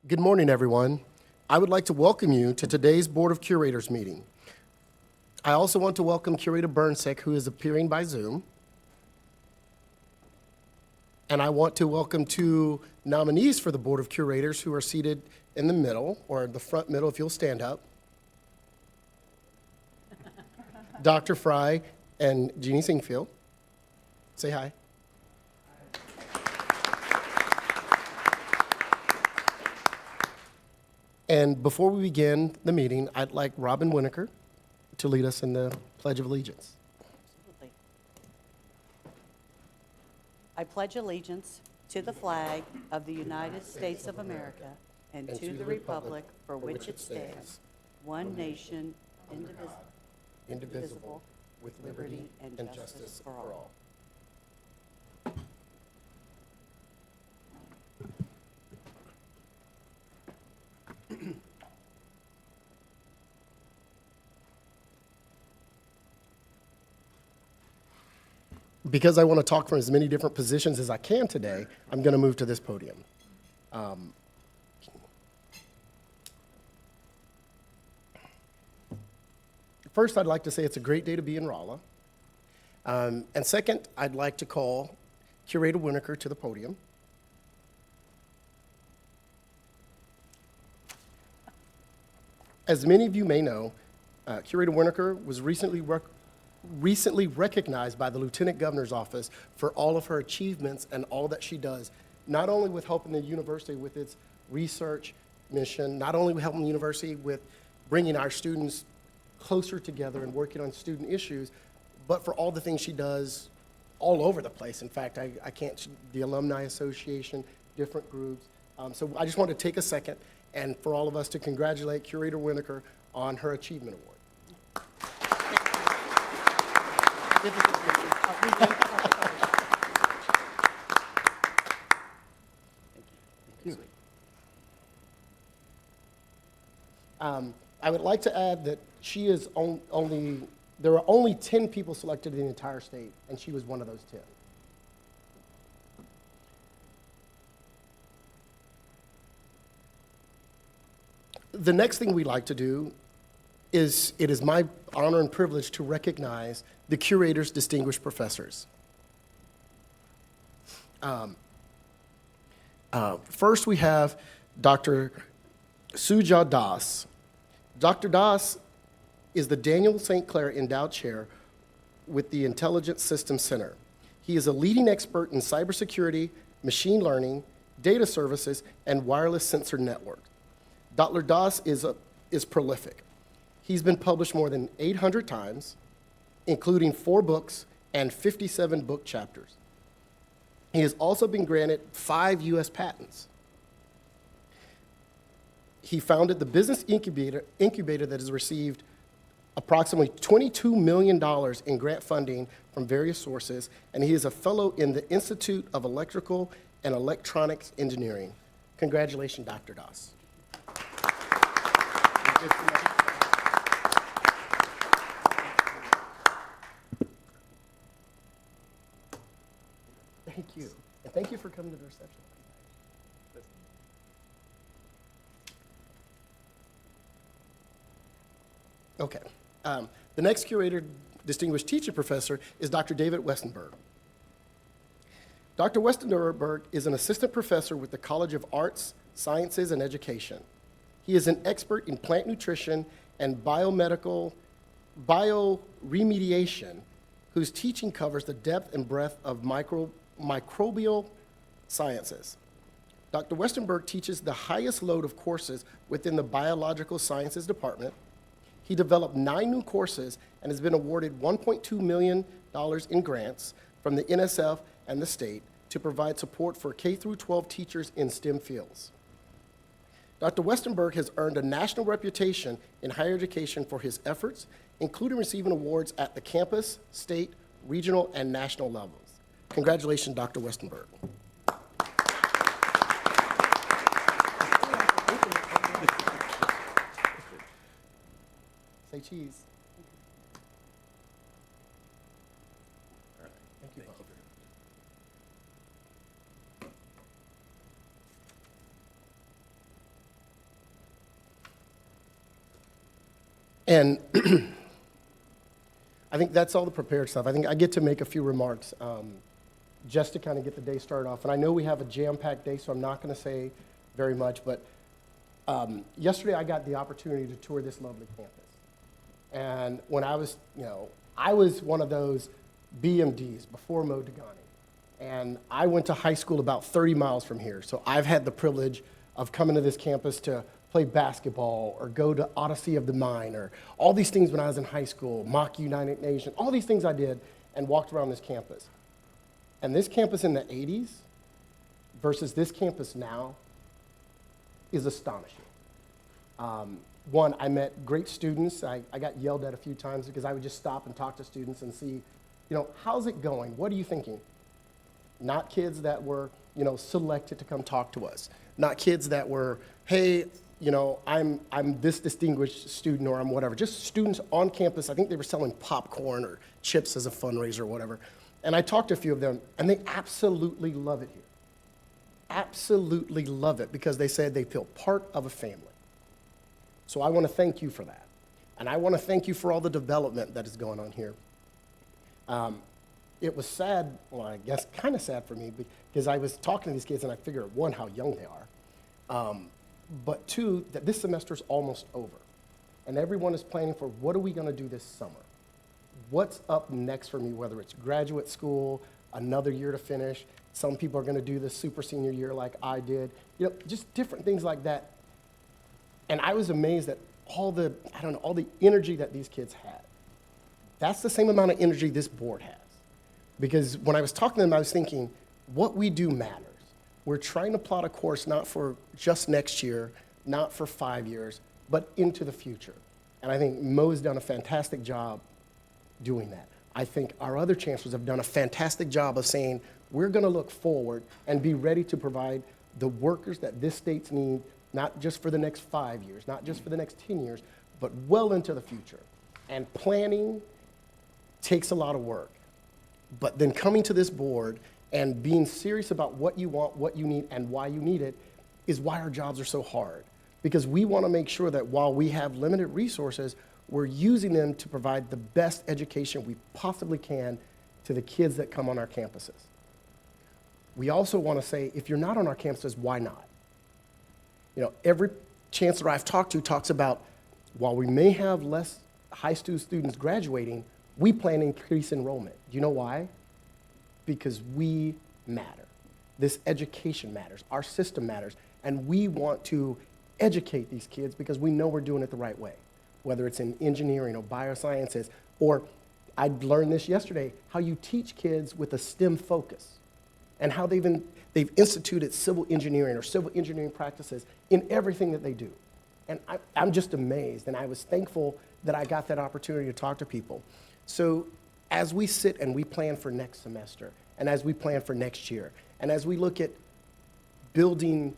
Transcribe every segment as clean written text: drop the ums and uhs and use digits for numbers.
Good morning, everyone. I would like to welcome you to today's Board of Curators meeting. I also want to welcome Curator Burnsick, who is appearing by Zoom. And I want to welcome two nominees for the Board of Curators who are seated in the middle, or the front middle if you'll stand up. Dr. Fry and Jeannie Singfield. Say hi. And before we begin the meeting, I'd like Robin Winokur to lead us in the Pledge of Allegiance. Absolutely. I pledge allegiance to the flag of the United States of America and to the republic for which it stands, one nation, indivisible, with liberty and justice for all. Because I want to talk from as many different positions as I can today, I'm going to move to this podium. First, I'd like to say it's a great day to be in Rolla. And second, I'd like to call Curator Winokur to the podium. As many of you may know, Curator Winokur was recently recognized by the Lieutenant Governor's Office for all of her achievements and all that she does, not only with helping the university with its research mission, not only with helping the university with bringing our students closer together and working on student issues, but for all the things she does all over the place. In fact, I can't, the Alumni Association, different groups. So I just want to take a second and for all of us to congratulate Curator Winokur on her Achievement Award. I would like to add that she is there are only 10 people selected in the entire state, and she was one of those 10. The next thing we like to do is, it is my honor and privilege to recognize the Curators' distinguished professors. First, we have Dr. Suja Das. Dr. Das is the Daniel St. Clair Endowed Chair with the Intelligent Systems Center. He is a leading expert in cybersecurity, machine learning, data services, and wireless sensor networks. Dr. Das is prolific. He's been published more than 800 times, including 4 books and 57 book chapters. He has also been granted 5 U.S. patents. He founded the business incubator that has received approximately $22 million in grant funding from various sources, and he is a fellow in the Institute of Electrical and Electronics Engineering. Congratulations, Dr. Das. Thank you. And thank you for coming to the reception. Okay. The next curator, distinguished teacher professor, is Dr. David Westenberg. Dr. Westenberg is an assistant professor with the College of Arts, Sciences, and Education. He is an expert in plant nutrition and bioremediation, whose teaching covers the depth and breadth of microbial sciences. Dr. Westenberg teaches the highest load of courses within the Biological Sciences Department. He developed 9 new courses and has been awarded $1.2 million in grants from the NSF and the state to provide support for K-12 teachers in STEM fields. Dr. Westenberg has earned a national reputation in higher education for his efforts, including receiving awards at the campus, state, regional, and national levels. Congratulations, Dr. Westenberg. Say cheese. All right. Thank you both. And I think that's all the prepared stuff. I think I get to make a few remarks just to kind of get the day started off. And I know we have a jam-packed day, so I'm not going to say very much, but yesterday I got the opportunity to tour this lovely campus. And when I was, I was one of those BMDs before Mo Degani. And I went to high school about 30 miles from here. So I've had the privilege of coming to this campus to play basketball or go to Odyssey of the Mind or all these things when I was in high school, Mock United Nation, all these things I did and walked around this campus. And this campus in the 80s versus this campus now is astonishing. One, I met great students. I got yelled at a few times because I would just stop and talk to students and see, how's it going? What are you thinking? Not kids that were, selected to come talk to us. Not kids that were, hey, I'm this distinguished student or I'm whatever. Just students on campus. I think they were selling popcorn or chips as a fundraiser or whatever. And I talked to a few of them, and they absolutely love it here. Absolutely love it because they said they feel part of a family. So I want to thank you for that. And I want to thank you for all the development that is going on here. It was sad, well, I guess kind of sad for me because I was talking to these kids and I figured, one, how young they are, but two, that this semester is almost over. And everyone is planning for what are we going to do this summer? What's up next for me, whether it's graduate school, another year to finish. Some people are going to do the super senior year like I did, just different things like that. And I was amazed at all the energy that these kids had. That's the same amount of energy this board has. Because when I was talking to them, I was thinking, what we do matters. We're trying to plot a course not for just next year, not for 5 years, but into the future. And I think Mo's done a fantastic job doing that. I think our other chancellors have done a fantastic job of saying, we're going to look forward and be ready to provide the workers that this state's need, not just for the next 5 years, not just for the next 10 years, but well into the future. And planning takes a lot of work. But then coming to this board and being serious about what you want, what you need, and why you need it is why our jobs are so hard. Because we want to make sure that while we have limited resources, we're using them to provide the best education we possibly can to the kids that come on our campuses. We also want to say, if you're not on our campuses, why not? Every chancellor I've talked to talks about, while we may have less high school students graduating, we plan to increase enrollment. Do you know why? Because we matter. This education matters. Our system matters. And we want to educate these kids because we know we're doing it the right way, whether it's in engineering or biosciences, or I learned this yesterday, how you teach kids with a STEM focus and how they've instituted civil engineering or civil engineering practices in everything that they do. And I'm just amazed, and I was thankful that I got that opportunity to talk to people. So as we sit and we plan for next semester, and as we plan for next year, and as we look at building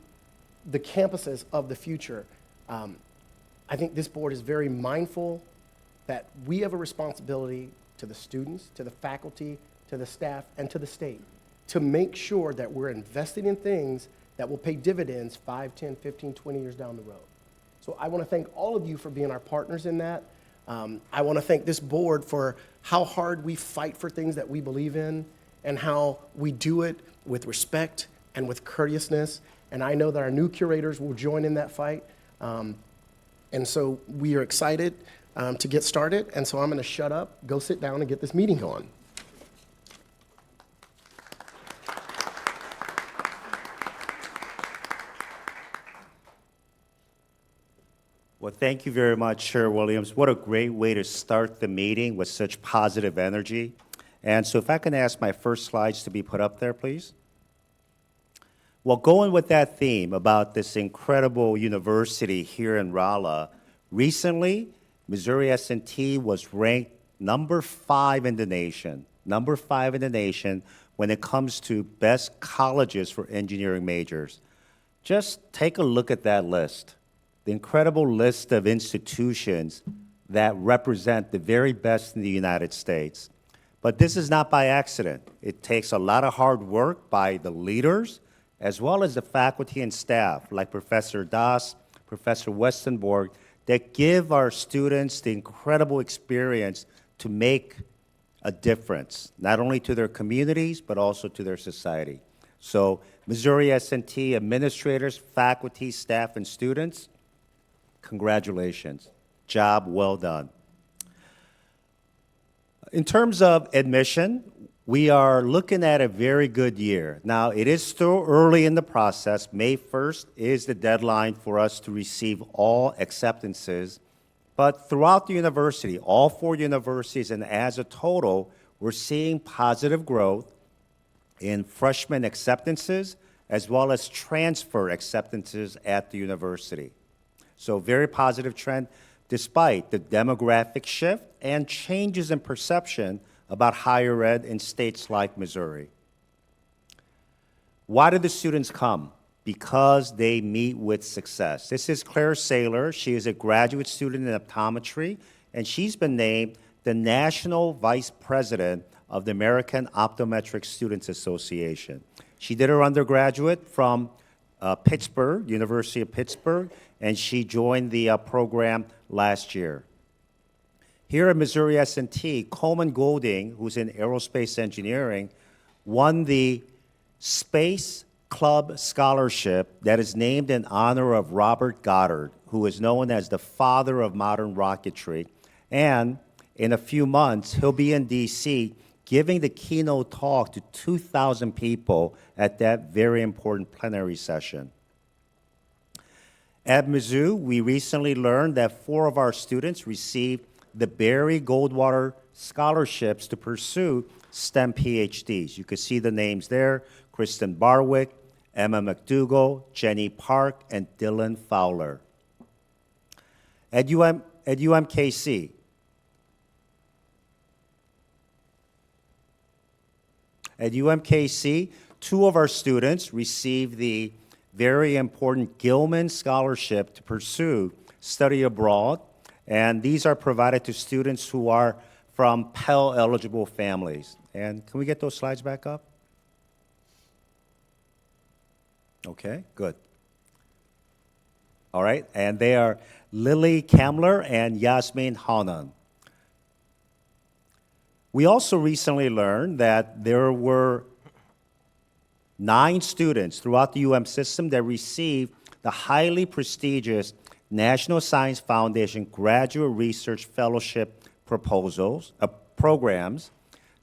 the campuses of the future, I think this board is very mindful that we have a responsibility to the students, to the faculty, to the staff, and to the state to make sure that we're investing in things that will pay dividends 5, 10, 15, 20 years down the road. So I want to thank all of you for being our partners in that. I want to thank this board for how hard we fight for things that we believe in and how we do it with respect and with courteousness. And I know that our new curators will join in that fight. And so we are excited to get started. And so I'm going to shut up, go sit down, and get this meeting going. Well, thank you very much, Chair Williams. What a great way to start the meeting with such positive energy. And so if I can ask my first slides to be put up there, please. Well, going with that theme about this incredible university here in Rolla, recently, Missouri S&T was ranked number 5 in the nation, when it comes to best colleges for engineering majors. Just take a look at that list. The incredible list of institutions that represent the very best in the United States. But this is not by accident. It takes a lot of hard work by the leaders, as well as the faculty and staff, like Professor Das, Professor Westenborg, that give our students the incredible experience to make a difference, not only to their communities, but also to their society. So Missouri S&T administrators, faculty, staff, and students, congratulations. Job well done. In terms of admission, we are looking at a very good year. Now, it is still early in the process. May 1st is the deadline for us to receive all acceptances. But throughout the university, all 4 universities, and as a total, we're seeing positive growth in freshman acceptances as well as transfer acceptances at the university. So very positive trend despite the demographic shift and changes in perception about higher ed in states like Missouri. Why do the students come? Because they meet with success. This is Claire Saylor. She is a graduate student in optometry, and she's been named the National Vice President of the American Optometric Students Association. She did her undergraduate from Pittsburgh, University of Pittsburgh, and she joined the program last year. Here at Missouri S&T, Coleman Golding, who's in aerospace engineering, won the Space Club Scholarship that is named in honor of Robert Goddard, who is known as the father of modern rocketry. And in a few months, he'll be in D.C. giving the keynote talk to 2,000 people at that very important plenary session. At Mizzou, we recently learned that 4 of our students received the Barry Goldwater scholarships to pursue STEM PhDs. You can see the names there: Kristen Barwick, Emma McDougall, Jenny Park, and Dylan Fowler. At UMKC, At UMKC, 2 of our students received the very important Gilman Scholarship to pursue study abroad, and these are provided to students who are from Pell-eligible families. And can we get those slides back up? Okay, good. All right, and they are Lily Kamler and Yasmin Hanan. We also recently learned that there were 9 students throughout the UM system that received the highly prestigious National Science Foundation Graduate Research Fellowship programs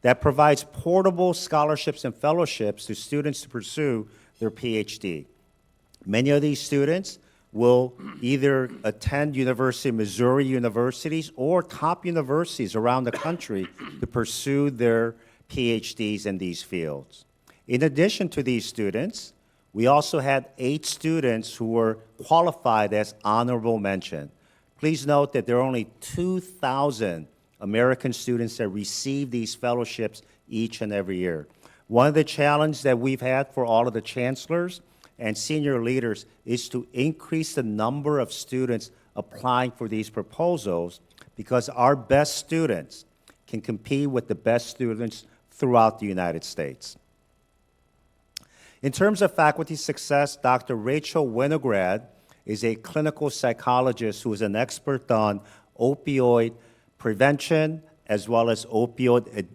that provides portable scholarships and fellowships to students to pursue their PhD. Many of these students will either attend University of Missouri universities or top universities around the country to pursue their PhDs in these fields. In addition to these students, we also had 8 students who were qualified as honorable mention. Please note that there are only 2,000 American students that receive these fellowships each and every year. One of the challenges that we've had for all of the chancellors and senior leaders is to increase the number of students applying for these proposals, because our best students can compete with the best students throughout the United States. In terms of faculty success, Dr. Rachel Winograd is a clinical psychologist who is an expert on opioid prevention as well as opioid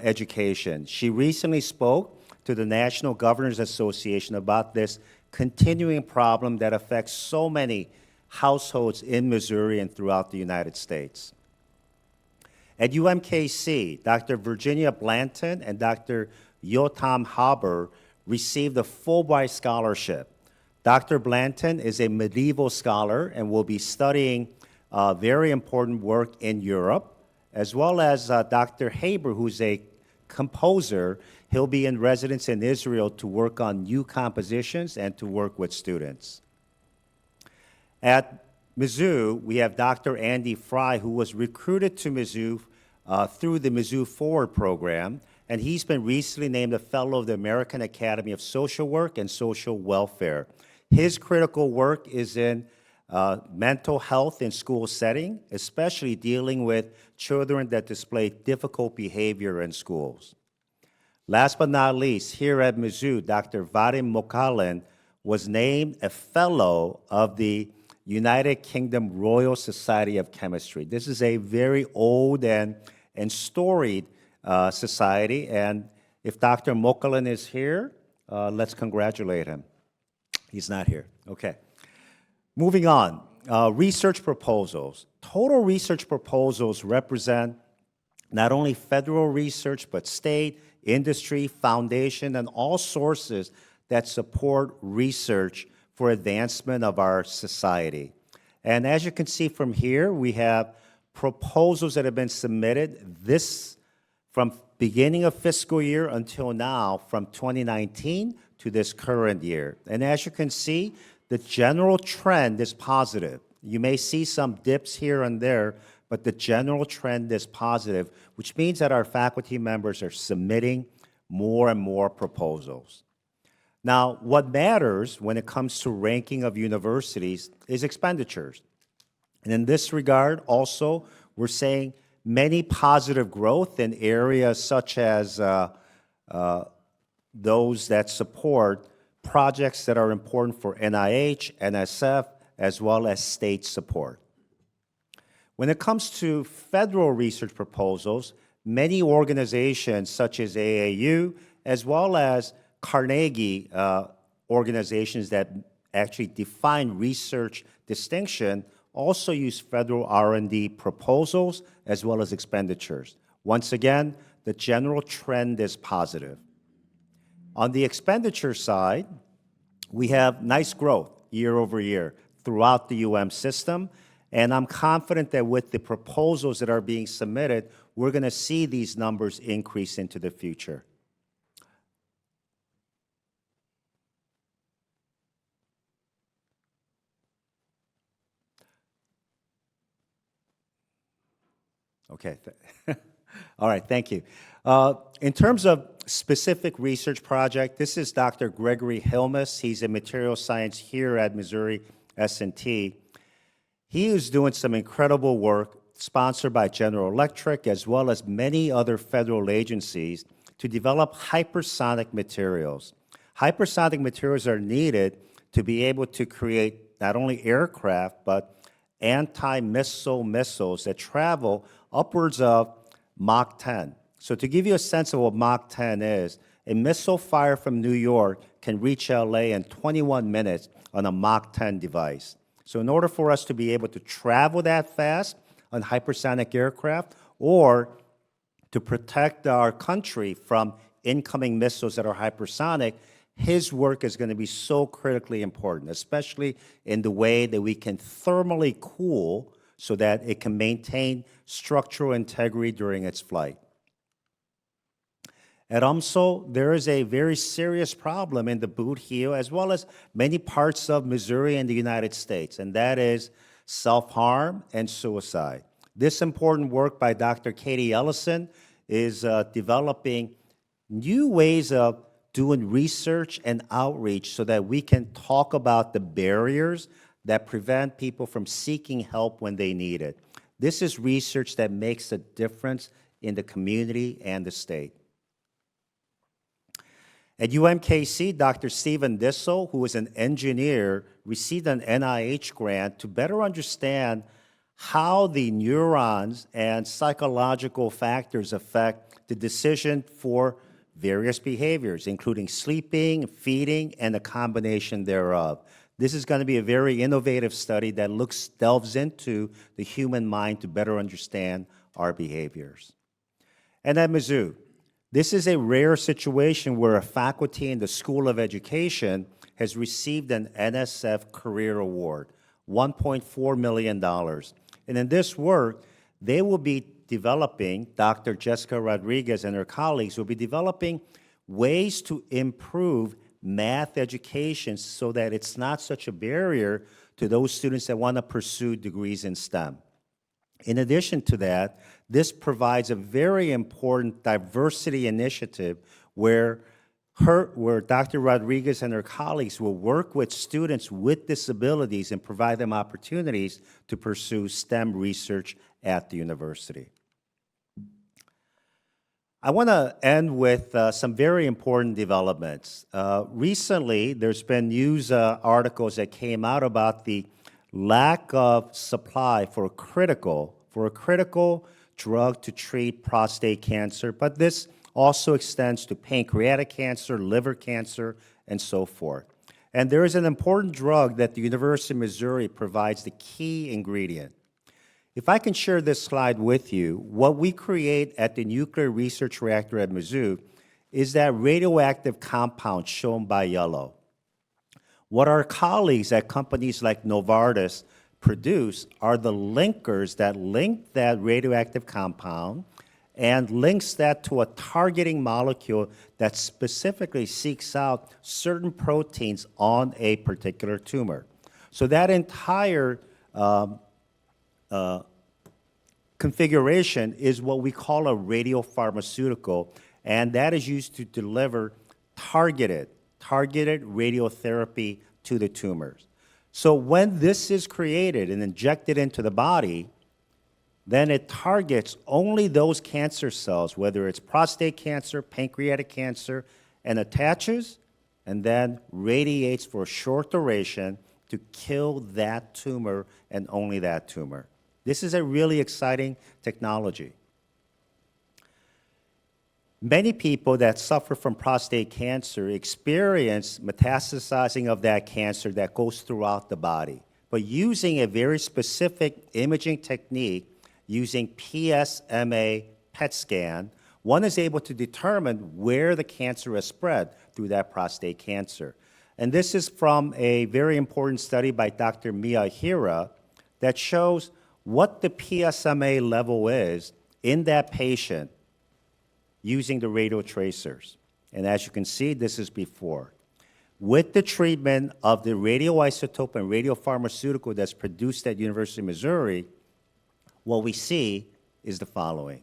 education. She recently spoke to the National Governors Association about this continuing problem that affects so many households in Missouri and throughout the United States. At UMKC, Dr. Virginia Blanton and Dr. Yotam Haber received a Fulbright Scholarship. Dr. Blanton is a medieval scholar and will be studying very important work in Europe, as well as Dr. Haber, who's a composer. He'll be in residence in Israel to work on new compositions and to work with students. At Mizzou, we have Dr. Andy Fry, who was recruited to Mizzou through the Mizzou Forward program, and he's been recently named a Fellow of the American Academy of Social Work and Social Welfare. His critical work is in mental health in school setting, especially dealing with children that display difficult behavior in schools. Last but not least, here at Mizzou, Dr. Vadim Mokalin was named a Fellow of the United Kingdom Royal Society of Chemistry. This is a very old and storied society, and if Dr. Mokalan is here, let's congratulate him. He's not here. Okay. Moving on, research proposals. Total research proposals represent not only federal research, but state, industry, foundation, and all sources that support research for advancement of our society. And as you can see from here, we have proposals that have been submitted from beginning of fiscal year until now, from 2019 to this current year. And as you can see, the general trend is positive. You may see some dips here and there, but the general trend is positive, which means that our faculty members are submitting more and more proposals. Now, what matters when it comes to ranking of universities is expenditures. And in this regard, also, we're saying many positive growth in areas such as those that support projects that are important for NIH, NSF, as well as state support. When it comes to federal research proposals, many organizations such as AAU, as well as Carnegie organizations that actually define research distinction, also use federal R&D proposals as well as expenditures. Once again, the general trend is positive. On the expenditure side, we have nice growth year over year throughout the system, and I'm confident that with the proposals that are being submitted, we're going to see these numbers increase into the future. Okay. All right, thank you. In terms of specific research project, this is Dr. Gregory Hilmes. He's in material science here at Missouri S&T. He is doing some incredible work sponsored by General Electric as well as many other federal agencies to develop hypersonic materials. Hypersonic materials are needed to be able to create not only aircraft, but anti-missile missiles that travel upwards of Mach 10. So to give you a sense of what Mach 10 is, a missile fired from New York can reach LA in 21 minutes on a Mach 10 device. So in order for us to be able to travel that fast on hypersonic aircraft or to protect our country from incoming missiles that are hypersonic, his work is going to be so critically important, especially in the way that we can thermally cool so that it can maintain structural integrity during its flight. At UMSL, there is a very serious problem in the Boot Heel, as well as many parts of Missouri and the United States, and that is self-harm and suicide. This important work by Dr. Katie Ellison is developing new ways of doing research and outreach so that we can talk about the barriers that prevent people from seeking help when they need it. This is research that makes a difference in the community and the state. At UMKC, Dr. Stephen Dissel, who is an engineer, received an NIH grant to better understand how the neurons and psychological factors affect the decision for various behaviors, including sleeping, feeding, and a combination thereof. This is going to be a very innovative study that delves into the human mind to better understand our behaviors. And at Mizzou, this is a rare situation where a faculty in the School of Education has received an NSF Career Award, $1.4 million. And in this work, they will be developing, Dr. Jessica Rodriguez and her colleagues will be developing ways to improve math education so that it's not such a barrier to those students that want to pursue degrees in STEM. In addition to that, this provides a very important diversity initiative where Dr. Rodriguez and her colleagues will work with students with disabilities and provide them opportunities to pursue STEM research at the university. I want to end with some very important developments. Recently, there's been news articles that came out about the lack of supply for a critical drug to treat prostate cancer, but this also extends to pancreatic cancer, liver cancer, and so forth. And there is an important drug that the University of Missouri provides the key ingredient. If I can share this slide with you, what we create at the Nuclear Research Reactor at Mizzou is that radioactive compound shown by yellow. What our colleagues at companies like Novartis produce are the linkers that link that radioactive compound and links that to a targeting molecule that specifically seeks out certain proteins on a particular tumor. So that entire configuration is what we call a radiopharmaceutical, and that is used to deliver targeted radiotherapy to the tumors. So when this is created and injected into the body, then it targets only those cancer cells, whether it's prostate cancer, pancreatic cancer, and attaches, and then radiates for a short duration to kill that tumor and only that tumor. This is a really exciting technology. Many people that suffer from prostate cancer experience metastasizing of that cancer that goes throughout the body. But using a very specific imaging technique, using PSMA PET scan, one is able to determine where the cancer has spread through that prostate cancer. And this is from a very important study by Dr. Miyahira that shows what the PSMA level is in that patient using the radio tracers. And as you can see, this is before. With the treatment of the radioisotope and radiopharmaceutical that's produced at University of Missouri, what we see is the following.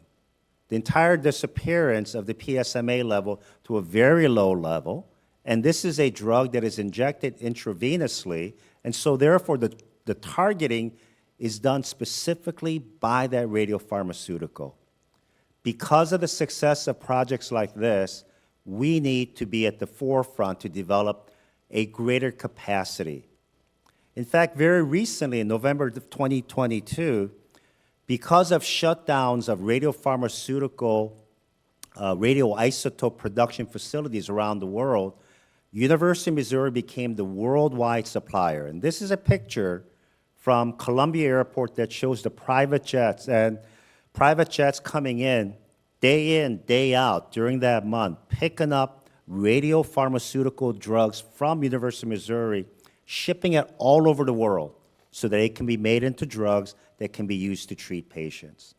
The entire disappearance of the PSMA level to a very low level, and this is a drug that is injected intravenously, and so therefore the targeting is done specifically by that radiopharmaceutical. Because of the success of projects like this, we need to be at the forefront to develop a greater capacity. In fact, very recently, in November of 2022, because of shutdowns of radiopharmaceutical, radioisotope production facilities around the world, University of Missouri became the worldwide supplier. And this is a picture from Columbia Airport that shows the private jets, and private jets coming in, day out during that month, picking up radiopharmaceutical drugs from University of Missouri, shipping it all over the world so that it can be made into drugs that can be used to treat patients.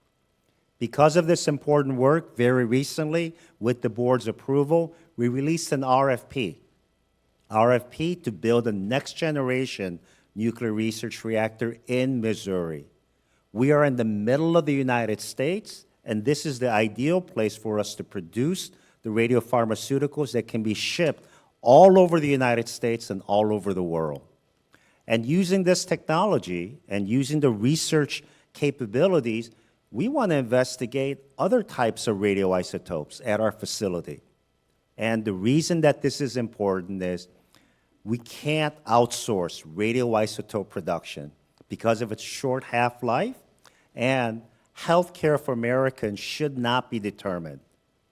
Because of this important work, very recently, with the board's approval, we released an RFP to build a next-generation nuclear research reactor in Missouri. We are in the middle of the United States, and this is the ideal place for us to produce the radiopharmaceuticals that can be shipped all over the United States and all over the world. And using this technology and using the research capabilities, we want to investigate other types of radioisotopes at our facility. And the reason that this is important is we can't outsource radioisotope production because of its short half-life, and healthcare for Americans should not be determined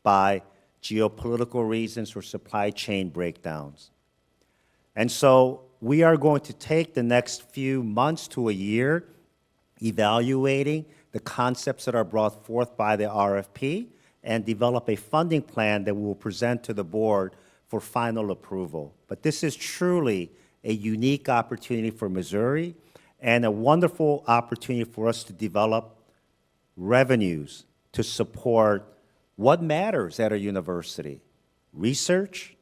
by geopolitical reasons or supply chain breakdowns. And so we are going to take the next few months to a year evaluating the concepts that are brought forth by the RFP and develop a funding plan that we will present to the board for final approval. But this is truly a unique opportunity for Missouri and a wonderful opportunity for us to develop revenues to support what matters at a university: research,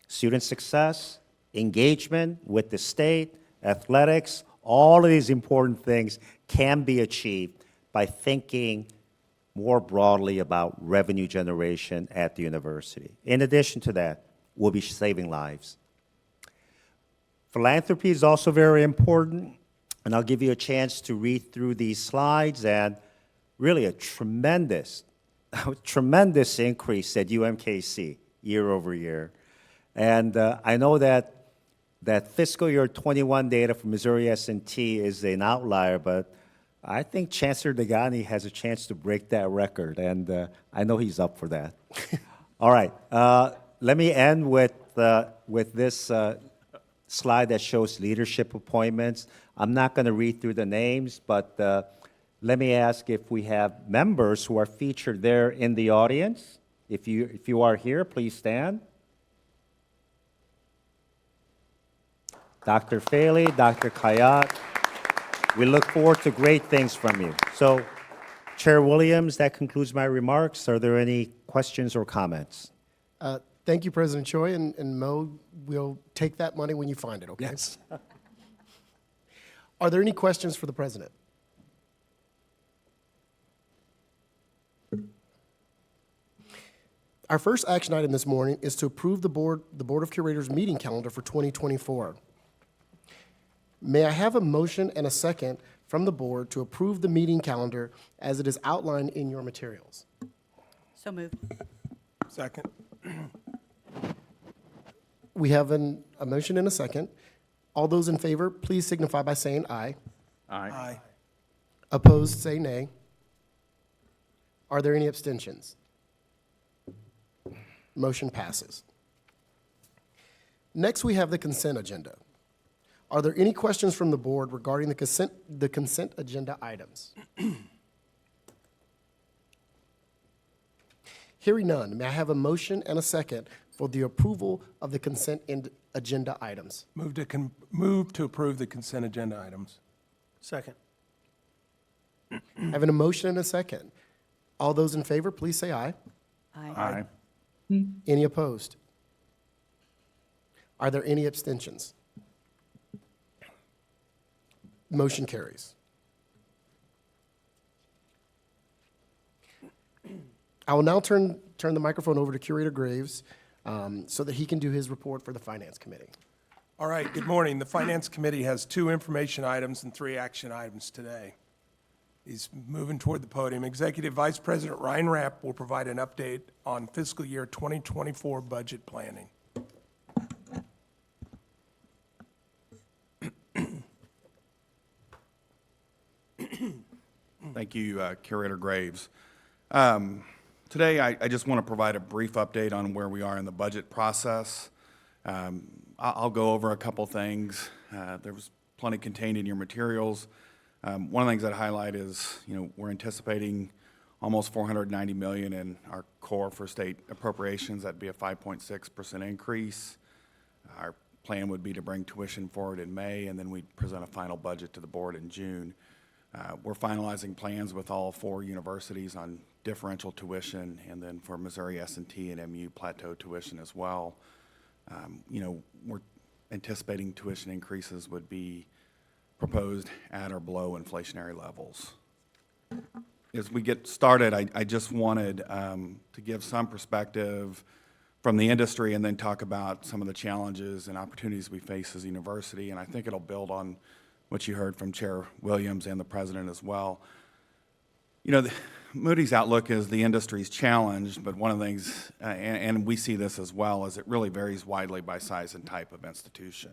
student success, engagement with the state, athletics. All of these important things can be achieved by thinking more broadly about revenue generation at the university. In addition to that, we'll be saving lives. Philanthropy is also very important, and I'll give you a chance to read through these slides, and really a tremendous increase at UMKC year over year. And I know that that fiscal year 21 data for Missouri S&T is an outlier, but I think Chancellor Degani has a chance to break that record, and I know he's up for that. All right, let me end with this slide that shows leadership appointments. I'm not going to read through the names, but let me ask if we have members who are featured there in the audience. If you are here, please stand. Dr. Faley, Dr. Kayat, we look forward to great things from you. So, Chair Williams, that concludes my remarks. Are there any questions or comments? Thank you, President Choi, and Mo, we'll take that money when you find it, okay? Yes. Are there any questions for the president? Our first action item this morning is to approve the Board of Curators meeting calendar for 2024. May I have a motion and a second from the board to approve the meeting calendar as it is outlined in your materials? So moved. Second. We have a motion and a second. All those in favor, please signify by saying aye. Aye. Opposed, say nay. Are there any abstentions? Motion passes. Next, we have the consent agenda. Are there any questions from the board regarding the consent agenda items? Hearing none, may I have a motion and a second for the approval of the consent agenda items? Move to approve the consent agenda items. Second. Having a motion and a second. All those in favor, please say aye. Aye. Any opposed? Are there any abstentions? Motion carries. I will now turn the microphone over to Curator Graves so that he can do his report for the Finance Committee. All right, good morning. The Finance Committee has 2 information items and 3 action items today. He's moving toward the podium. Executive Vice President Ryan Rapp will provide an update on fiscal year 2024 budget planning. Thank you, Curator Graves. Today, I just want to provide a brief update on where we are in the budget process. I'll go over a couple things. There was plenty contained in your materials. One of the things I'd highlight is, we're anticipating almost $490 million in our core for state appropriations. That'd be a 5.6% increase. Our plan would be to bring tuition forward in May, and then we'd present a final budget to the board in June. We're finalizing plans with all 4 universities on differential tuition, and then for Missouri S&T and MU plateau tuition as well. We're anticipating tuition increases would be proposed at or below inflationary levels. As we get started, I just wanted to give some perspective from the industry and then talk about some of the challenges and opportunities we face as a university, and I think it'll build on what you heard from Chair Williams and the President as well. Moody's outlook is the industry's challenged, but one of the things, and we see this as well, is it really varies widely by size and type of institution.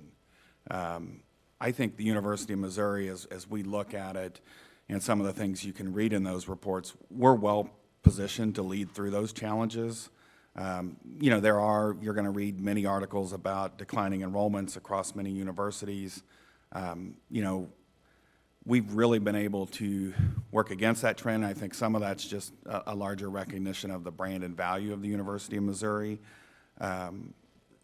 I think the University of Missouri, as we look at it, and some of the things you can read in those reports, we're well positioned to lead through those challenges. You're going to read many articles about declining enrollments across many universities. We've really been able to work against that trend. I think some of that's just a larger recognition of the brand and value of the University of Missouri.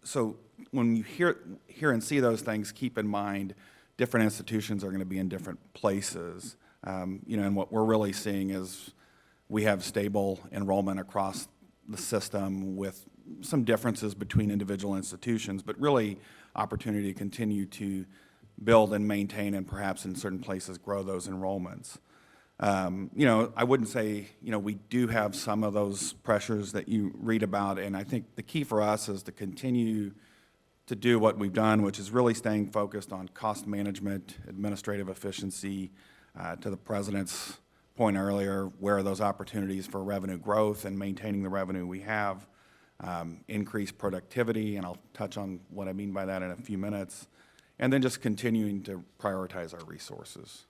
So when you hear and see those things, keep in mind different institutions are going to be in different places. And what we're really seeing is we have stable enrollment across the system with some differences between individual institutions, but really opportunity to continue to build and maintain and perhaps in certain places grow those enrollments. I wouldn't say, we do have some of those pressures that you read about, and I think the key for us is to continue to do what we've done, which is really staying focused on cost management, administrative efficiency, to the President's point earlier, where are those opportunities for revenue growth and maintaining the revenue we have. increase productivity, and I'll touch on what I mean by that in a few minutes, and then just continuing to prioritize our resources.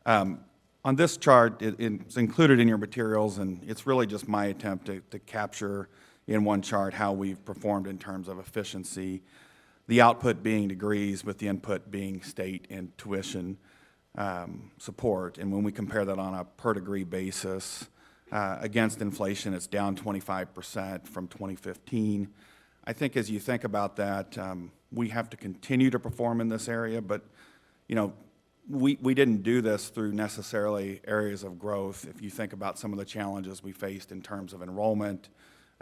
On this chart, it's included in your materials, and it's really just my attempt to capture in one chart how we've performed in terms of efficiency, the output being degrees, with the input being state and tuition support. And when we compare that on a per degree basis against inflation, it's down 25% from 2015. I think as you think about that, we have to continue to perform in this area, but you know, we didn't do this through necessarily areas of growth. If you think about some of the challenges we faced in terms of enrollment,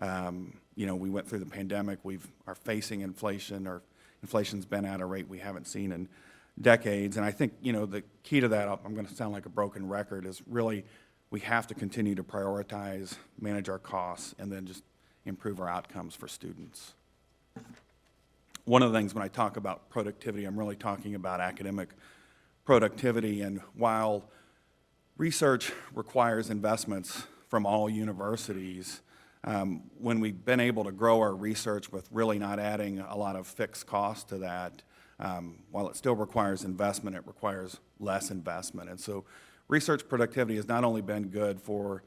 you know, we went through the pandemic, we are facing inflation, or inflation's been at a rate we haven't seen in decades. And I think, you know, the key to that, I'm going to sound like a broken record, is really we have to continue to prioritize, manage our costs, and then just improve our outcomes for students. One of the things when I talk about productivity, I'm really talking about academic productivity. And while research requires investments from all universities, when we've been able to grow our research with really not adding a lot of fixed cost to that, while it still requires investment, it requires less investment. And so research productivity has not only been good for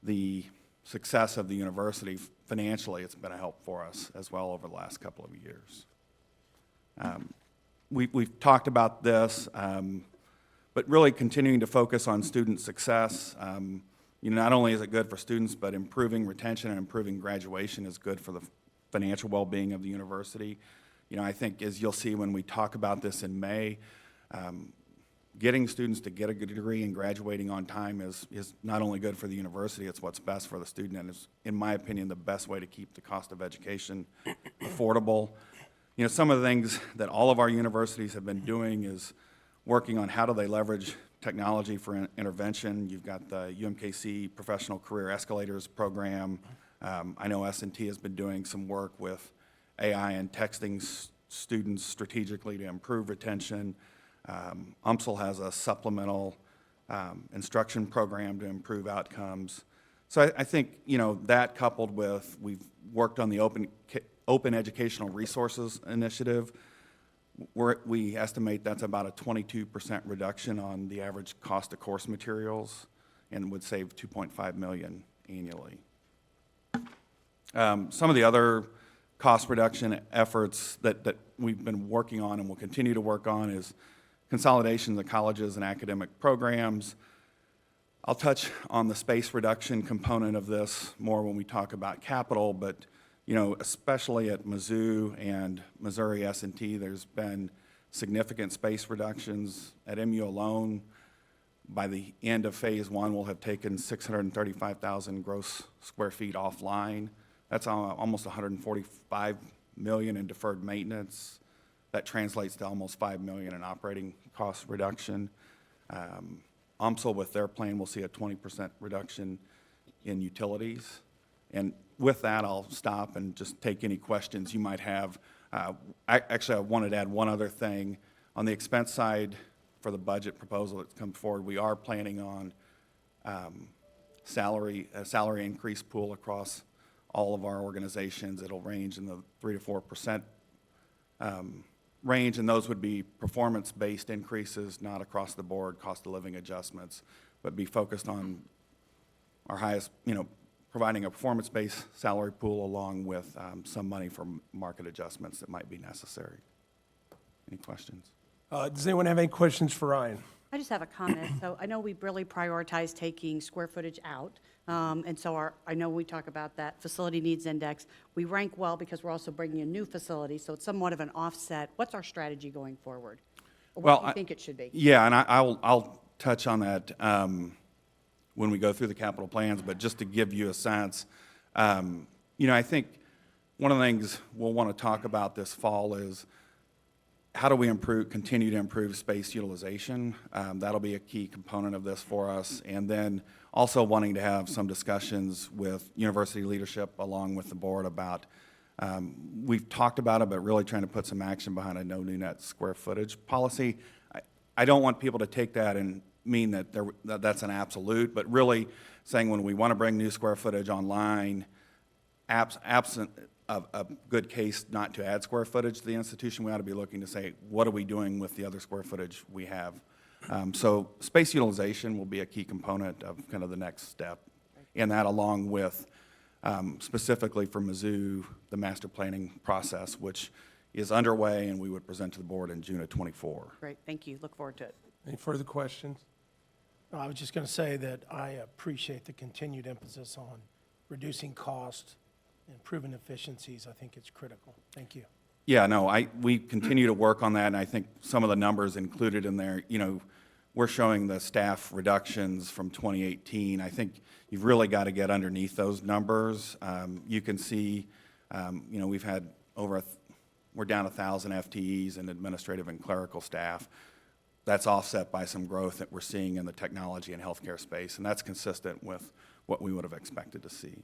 the success of the university financially, it's been a help for us as well over the last couple of years. We've talked about this, but really continuing to focus on student success. You know, not only is it good for students, but improving retention and improving graduation is good for the financial well-being of the university. You know, I think as you'll see when we talk about this in May, getting students to get a good degree and graduating on time is not only good for the university, it's what's best for the student, and is, in my opinion, the best way to keep the cost of education affordable. You know, some of the things that all of our universities have been doing is working on how do they leverage technology for intervention. You've got the UMKC Professional Career Escalators program. I know S&T has been doing some work with AI and texting students strategically to improve retention. UMSL has a supplemental instruction program to improve outcomes. So I think, you know, that coupled with, we've worked on the Open Educational Resources Initiative. We estimate that's about a 22% reduction on the average cost of course materials and would save $2.5 million annually. Some of the other cost reduction efforts that we've been working on and will continue to work on is consolidation of colleges and academic programs. I'll touch on the space reduction component of this more when we talk about capital, but you know, especially at Mizzou and Missouri S&T, there's been significant space reductions. At MU alone, by the end of phase one, we'll have taken 635,000 gross square feet offline. That's almost $145 million in deferred maintenance. That translates to almost $5 million in operating cost reduction. UMSL, with their plan, will see a 20% reduction in utilities. And with that, I'll stop and just take any questions you might have. Actually, I wanted to add one other thing. On the expense side, for the budget proposal that's come forward, we are planning on a salary increase pool across all of our organizations. It'll range in the 3 to 4% range, and those would be performance-based increases, not across the board cost of living adjustments, but be focused on our highest, you know, providing a performance-based salary pool along with some money for market adjustments that might be necessary. Any questions? Does anyone have any questions for Ryan? I just have a comment. So I know we've really prioritized taking square footage out. And so I know when we talk about that facility needs index, we rank well because we're also bringing in new facilities. So it's somewhat of an offset. What's our strategy going forward? Or what do you think it should be? Yeah, and I'll touch on that when we go through the capital plans, but just to give you a sense, you know, I think one of the things we'll want to talk about this fall is how do we continue to improve space utilization? That'll be a key component of this for us. And then also wanting to have some discussions with university leadership along with the board about, we've talked about it, but really trying to put some action behind a no new net square footage policy. I don't want people to take that and mean that that's an absolute, but really saying when we want to bring new square footage online, absent of a good case not to add square footage to the institution, we ought to be looking to say, what are we doing with the other square footage we have? So space utilization will be a key component of kind of the next step in that, along with specifically for Mizzou, the master planning process, which is underway, and we would present to the board in June of '24. Great, thank you. Look forward to it. Any further questions? I was just going to say that I appreciate the continued emphasis on reducing cost, improving efficiencies. I think it's critical. Thank you. Yeah, no, we continue to work on that, and I think some of the numbers included in there, we're showing the staff reductions from 2018. I think you've really got to get underneath those numbers. You can see, we've had we're down 1,000 FTEs in administrative and clerical staff. That's offset by some growth that we're seeing in the technology and healthcare space, and that's consistent with what we would have expected to see.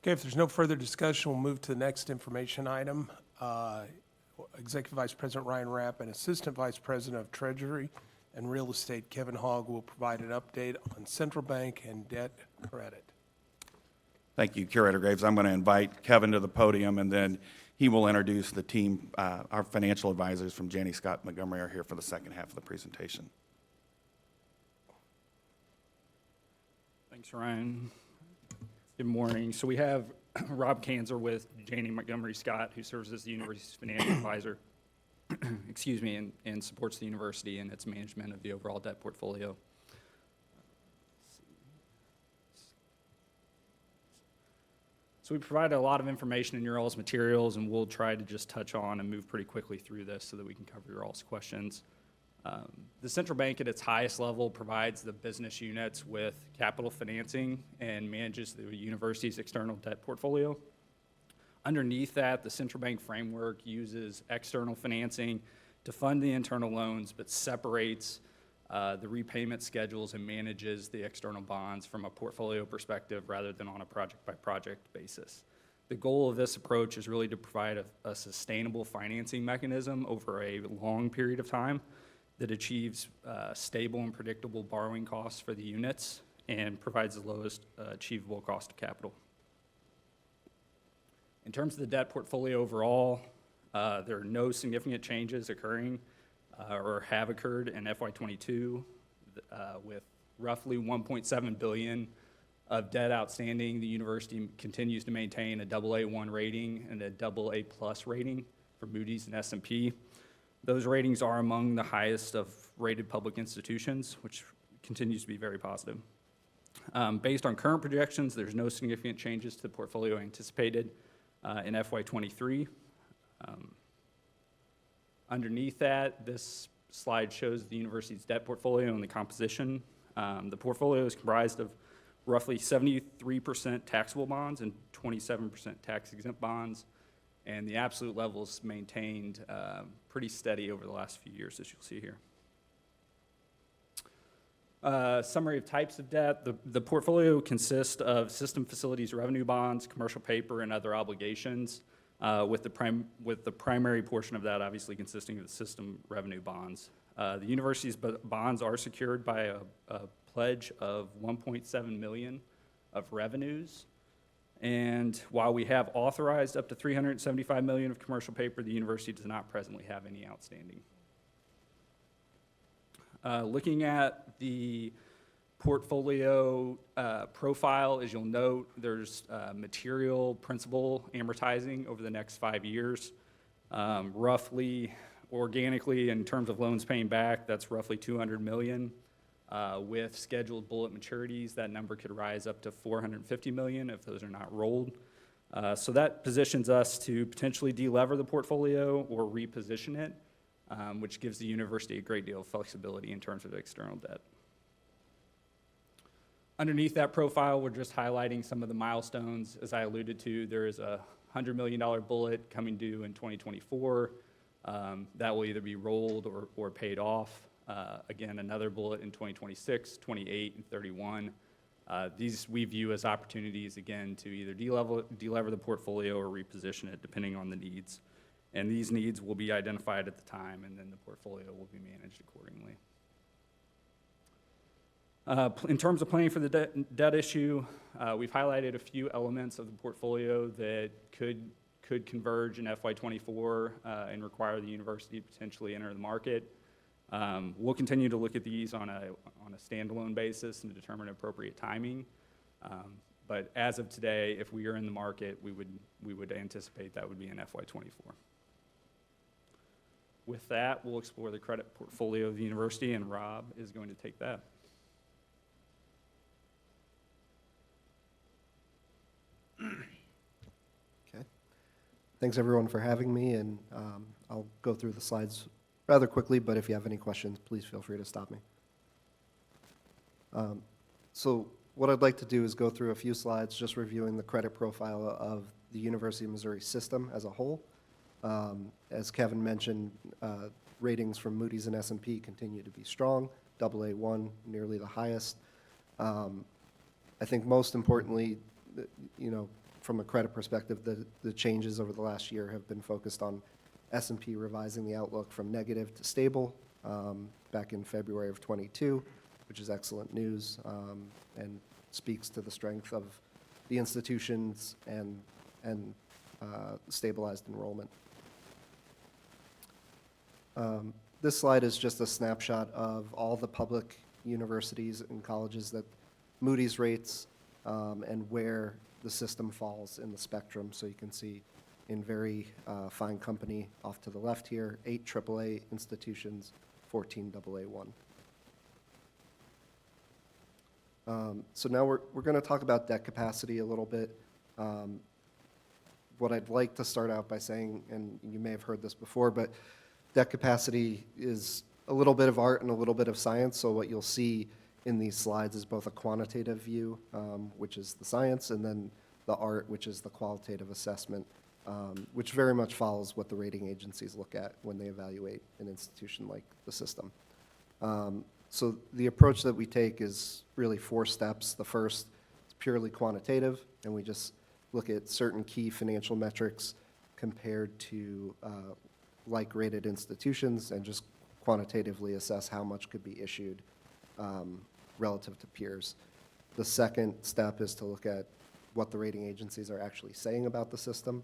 Okay, if there's no further discussion, we'll move to the next information item. Executive Vice President Ryan Rapp and Assistant Vice President of Treasury and Real Estate Kevin Hogg will provide an update on central bank and debt credit. Thank you, Curator Graves. I'm going to invite Kevin to the podium, and then he will introduce the team. Our financial advisors from Janney Scott Montgomery are here for the second half of the presentation. Thanks, Ryan. Good morning. So we have Rob Kanzer with Janney Montgomery Scott, who serves as the university's financial advisor, excuse me, and supports the university in its management of the overall debt portfolio. So we provide a lot of information in your all's materials, and we'll try to just touch on and move pretty quickly through this so that we can cover your all's questions. The central bank at its highest level provides the business units with capital financing and manages the university's external debt portfolio. Underneath that, the central bank framework uses external financing to fund the internal loans, but separates the repayment schedules and manages the external bonds from a portfolio perspective rather than on a project-by-project basis. The goal of this approach is really to provide a sustainable financing mechanism over a long period of time that achieves stable and predictable borrowing costs for the units and provides the lowest achievable cost of capital. In terms of the debt portfolio overall, there are no significant changes occurring or have occurred in FY22 with roughly $1.7 billion of debt outstanding. The university continues to maintain a AA1 rating and a AA+ rating for Moody's and S&P. Those ratings are among the highest of rated public institutions, which continues to be very positive. Based on current projections, there's no significant changes to the portfolio anticipated in FY23. Underneath that, this slide shows the university's debt portfolio and the composition. The portfolio is comprised of roughly 73% taxable bonds and 27% tax-exempt bonds, and the absolute levels maintained pretty steady over the last few years, as you'll see here. Summary of types of debt. The portfolio consists of system facilities revenue bonds, commercial paper, and other obligations, with the primary portion of that obviously consisting of the system revenue bonds. The university's bonds are secured by a pledge of $1.7 million of revenues. And while we have authorized up to $375 million of commercial paper, the university does not presently have any outstanding. Looking at the portfolio profile, as you'll note, there's material principal amortizing over the next 5 years. Roughly, organically, in terms of loans paying back, that's roughly $200 million. With scheduled bullet maturities, that number could rise up to $450 million if those are not rolled. So that positions us to potentially de-lever the portfolio or reposition it, which gives the university a great deal of flexibility in terms of external debt. Underneath that profile, we're just highlighting some of the milestones. As I alluded to, there is a $100 million bullet coming due in 2024. That will either be rolled or paid off. Again, another bullet in 2026, 28, and 31. These we view as opportunities, again, to either de-lever the portfolio or reposition it, depending on the needs. And these needs will be identified at the time, and then the portfolio will be managed accordingly. In terms of planning for the debt issue, We've highlighted a few elements of the portfolio that could converge in FY '24 and require the university to potentially enter the market. We'll continue to look at these on a standalone basis and to determine appropriate timing. But as of today, if we are in the market, we would anticipate that would be in FY '24. With that, we'll explore the credit portfolio of the university, and Rob is going to take that. Okay. Thanks, everyone, for having me, and I'll go through the slides rather quickly, but if you have any questions, please feel free to stop me. So what I'd like to do is go through a few slides just reviewing the credit profile of the University of Missouri system as a whole. As Kevin mentioned, ratings from Moody's and S&P continue to be strong, AA1, nearly the highest. I think most importantly, from a credit perspective, the changes over the last year have been focused on S&P revising the outlook from negative to stable back in February of '22, which is excellent news and speaks to the strength of the institutions and stabilized enrollment. This slide is just a snapshot of all the public universities and colleges that Moody's rates and where the system falls in the spectrum. So you can see in very fine company off to the left here, 8 AAA institutions, 14 AA1. So now we're going to talk about debt capacity a little bit. What I'd like to start out by saying, and you may have heard this before, but debt capacity is a little bit of art and a little bit of science. So what you'll see in these slides is both a quantitative view, which is the science, and then the art, which is the qualitative assessment, which very much follows what the rating agencies look at when they evaluate an institution like the system. So the approach that we take is really 4 steps. The first is purely quantitative, and we just look at certain key financial metrics compared to like-rated institutions and just quantitatively assess how much could be issued relative to peers. The second step is to look at what the rating agencies are actually saying about the system.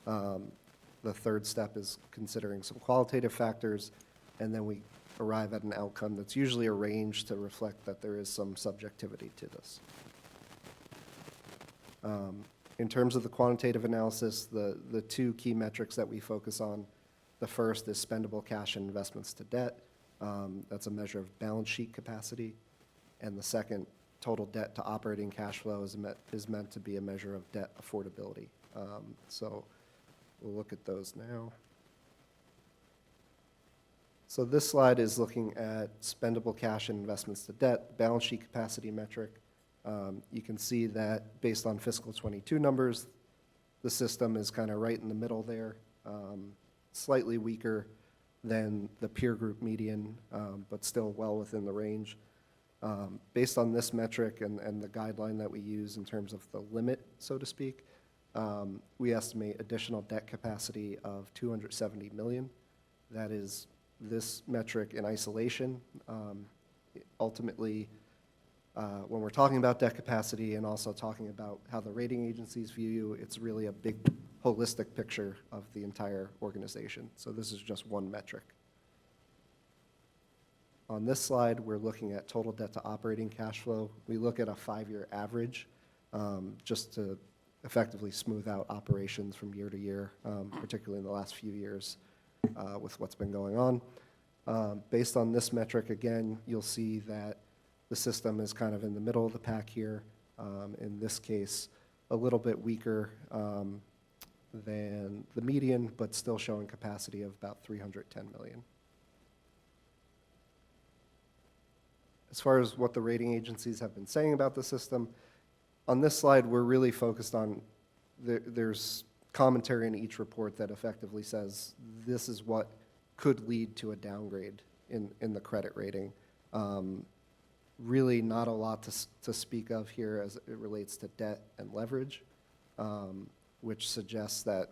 The third step is considering some qualitative factors, and then we arrive at an outcome that's usually a range to reflect that there is some subjectivity to this. In terms of the quantitative analysis, the 2 key metrics that we focus on, the first is spendable cash and investments to debt. That's a measure of balance sheet capacity. And the second, total debt to operating cash flow is meant to be a measure of debt affordability. So we'll look at those now. So this slide is looking at spendable cash and investments to debt, balance sheet capacity metric. You can see that based on fiscal '22 numbers, the system is kind of right in the middle there, slightly weaker than the peer group median, but still well within the range. Based on this metric and the guideline that we use in terms of the limit, so to speak, we estimate additional debt capacity of $270 million. That is this metric in isolation. Ultimately, when we're talking about debt capacity and also talking about how the rating agencies view you, it's really a big holistic picture of the entire organization. So this is just one metric. On this slide, we're looking at total debt to operating cash flow. We look at a 5-year average just to effectively smooth out operations from year to year, particularly in the last few years with what's been going on. Based on this metric, again, you'll see that the system is kind of in the middle of the pack here. In this case, a little bit weaker than the median, but still showing capacity of about $310 million. As far as what the rating agencies have been saying about the system, on this slide, we're really focused on, there's commentary in each report that effectively says this is what could lead to a downgrade in the credit rating. Really not a lot to speak of here as it relates to debt and leverage, which suggests that,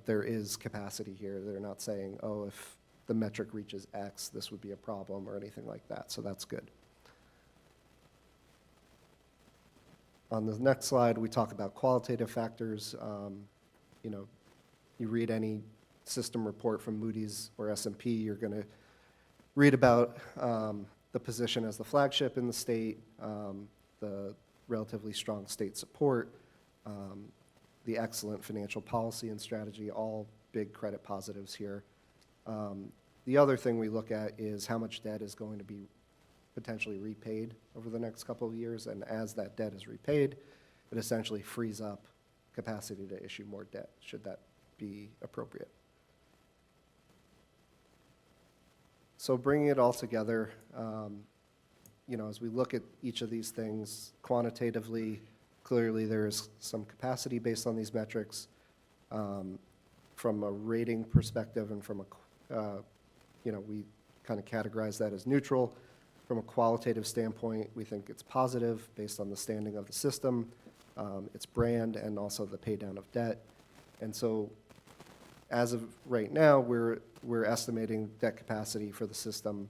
there is capacity here. They're not saying, oh, if the metric reaches X, this would be a problem or anything like that, so that's good. On the next slide, we talk about qualitative factors. You know, you read any system report from Moody's or S&P, you're going to read about the position as the flagship in the state, the relatively strong state support, the excellent financial policy and strategy, all big credit positives here. The other thing we look at is how much debt is going to be potentially repaid over the next couple of years, and as that debt is repaid, it essentially frees up capacity to issue more debt, should that be appropriate. So bringing it all together, you know, as we look at each of these things quantitatively, clearly there is some capacity based on these metrics. From a rating perspective and from a, you know, we kind of categorize that as neutral. From a qualitative standpoint, we think it's positive based on the standing of the system, its brand, and also the pay down of debt. And so as of right now, we're estimating debt capacity for the system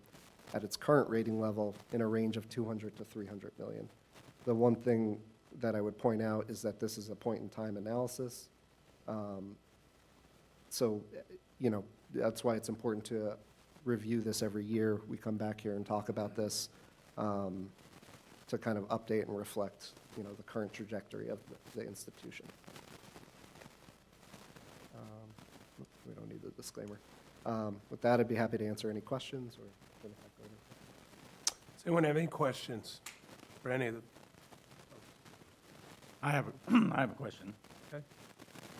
at its current rating level in a range of 200 to 300 million. The one thing that I would point out is that this is a point-in-time analysis. So, you know, that's why it's important to review this every year. We come back here and talk about this to kind of update and reflect, you know, the current trajectory of the institution. We don't need the disclaimer. With that, I'd be happy to answer any questions or turn it back over. Does anyone have any questions for any of the, I have a question. okay?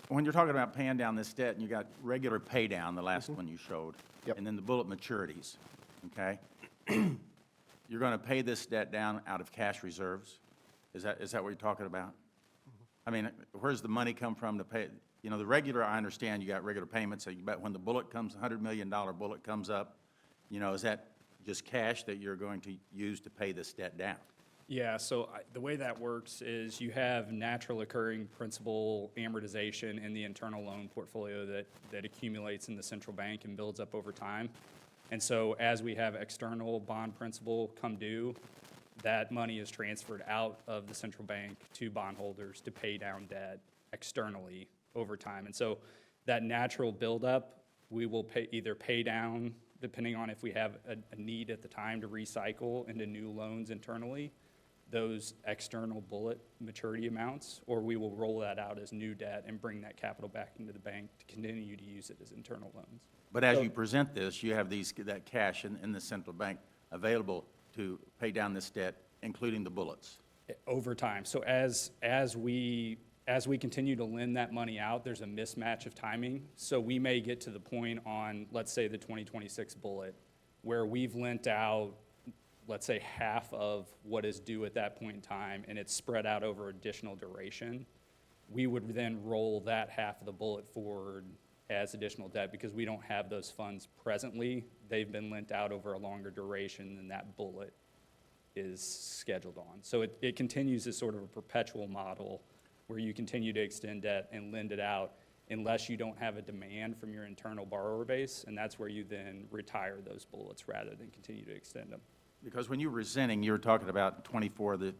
When you're talking about paying down this debt, and you got regular pay down, the last one you showed, Yep. and then the bullet maturities, okay? You're going to pay this debt down out of cash reserves? Is that what you're talking about? I mean, where's the money come from to pay? You know, the regular, I understand you got regular payments, so you bet when the bullet comes, $100 million bullet comes up, you know, is that just cash that you're going to use to pay this debt down? Yeah, so the way that works is you have natural occurring principal amortization in the internal loan portfolio that accumulates in the central bank and builds up over time. And so as we have external bond principal come due, that money is transferred out of the central bank to bondholders to pay down debt externally over time. And so that natural buildup, we will either pay down, depending on if we have a need at the time to recycle into new loans internally, those external bullet maturity amounts, or we will roll that out as new debt and bring that capital back into the bank to continue to use it as internal loans. But as you present this, you have that cash in the central bank available to pay down this debt, including the bullets. Over time. So as we continue to lend that money out, there's a mismatch of timing. So we may get to the point on, let's say, the 2026 bullet, where we've lent out, let's say, half of what is due at that point in time, and it's spread out over additional duration. We would then roll that half of the bullet forward as additional debt because we don't have those funds presently. They've been lent out over a longer duration than that bullet is scheduled on. So it continues as sort of a perpetual model where you continue to extend debt and lend it out unless you don't have a demand from your internal borrower base, and that's where you then retire those bullets rather than continue to extend them. Because when you were presenting, you were talking about 24, that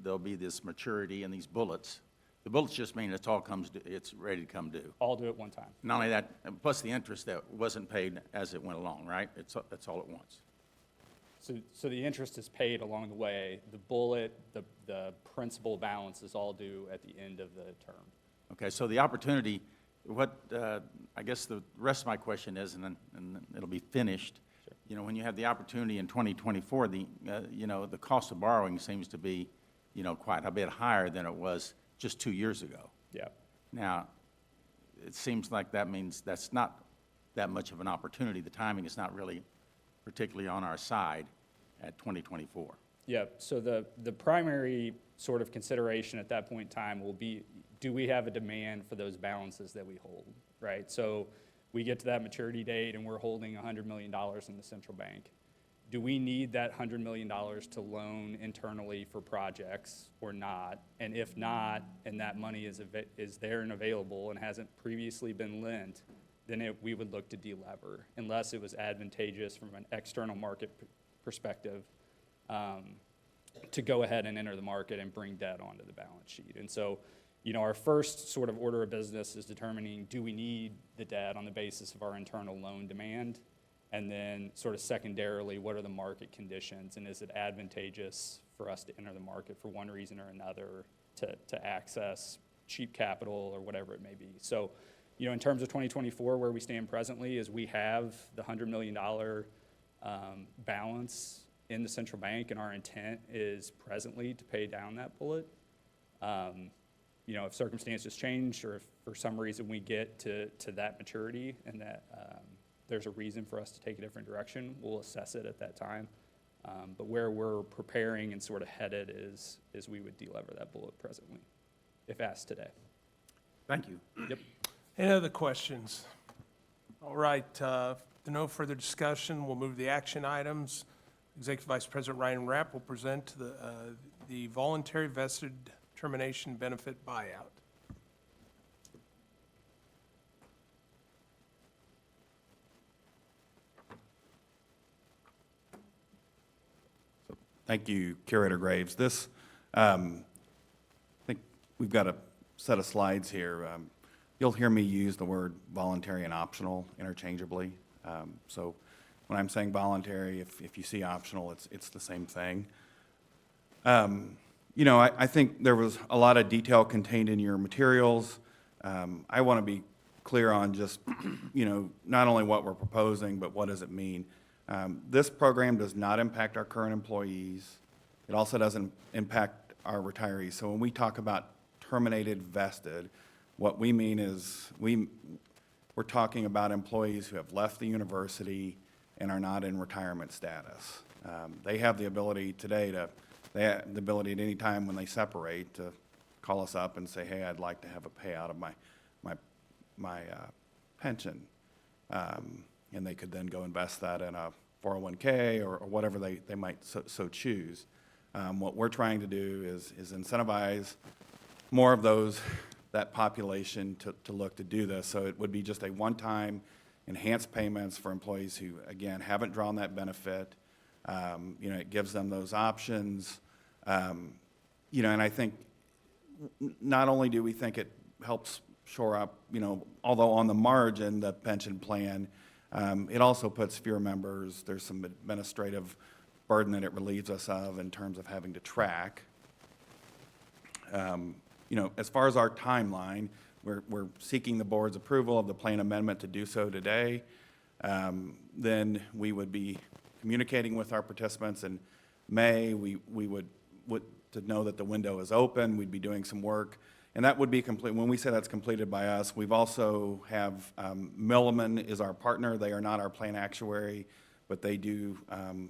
there'll be this maturity in these bullets. The bullets just mean it's ready to come due. All due at one time. Not only that, plus the interest that wasn't paid as it went along, right? That's all at once. So the interest is paid along the way. The bullet, the principal balance is all due at the end of the term. Okay, so the opportunity, I guess the rest of my question is, and then it'll be finished. Sure. You know, when you have the opportunity in 2024, you know, the cost of borrowing seems to be, you know, quite a bit higher than it was just 2 years ago. Yeah. Now, it seems like that means that's not that much of an opportunity. The timing is not really particularly on our side at 2024. Yeah, so the primary sort of consideration at that point in time will be, do we have a demand for those balances that we hold, right? So we get to that maturity date and we're holding $100 million in the central bank. Do we need that $100 million to loan internally for projects or not? And if not, and that money is there and available and hasn't previously been lent, then we would look to delever, unless it was advantageous from an external market perspective to go ahead and enter the market and bring debt onto the balance sheet. And so, our first sort of order of business is determining, do we need the debt on the basis of our internal loan demand? And then sort of secondarily, what are the market conditions? And is it advantageous for us to enter the market for one reason or another to access cheap capital or whatever it may be? So, in terms of 2024, where we stand presently is we have the $100 million balance in the central bank, and our intent is presently to pay down that bullet. If circumstances change or if for some reason we get to that maturity and that there's a reason for us to take a different direction, we'll assess it at that time. But where we're preparing and sort of headed is we would delever that bullet presently, if asked today. Thank you. Yep. Any other questions? All right, no further discussion. We'll move to the action items. Executive Vice President Ryan Rapp will present the voluntary vested termination benefit buyout. Thank you, Curator Graves. This, I think we've got a set of slides here. You'll hear me use the word voluntary and optional interchangeably. So when I'm saying voluntary, if you see optional, it's the same thing. I think there was a lot of detail contained in your materials. I want to be clear on just, not only what we're proposing, but what does it mean. This program does not impact our current employees. It also doesn't impact our retirees. So when we talk about terminated vested, what we mean is we're talking about employees who have left the university and are not in retirement status. They have the ability today they have the ability at any time when they separate to call us up and say, hey, I'd like to have a payout of my pension. And they could then go invest that in a 401k or whatever they might so choose. What we're trying to do is incentivize more of that population to look to do this. So it would be just a one-time enhanced payments for employees who, again, haven't drawn that benefit. It gives them those options. And I think not only do we think it helps shore up, although on the margin, the pension plan, it also puts fewer members. There's some administrative burden that it relieves us of in terms of having to track. As far as our timeline, we're seeking the board's approval of the plan amendment to do so today. Then we would be communicating with our participants in May. We would to know that the window is open. We'd be doing some work. And that would be complete. When we say that's completed by us, we've also have Milliman is our partner. They are not our plan actuary, but they do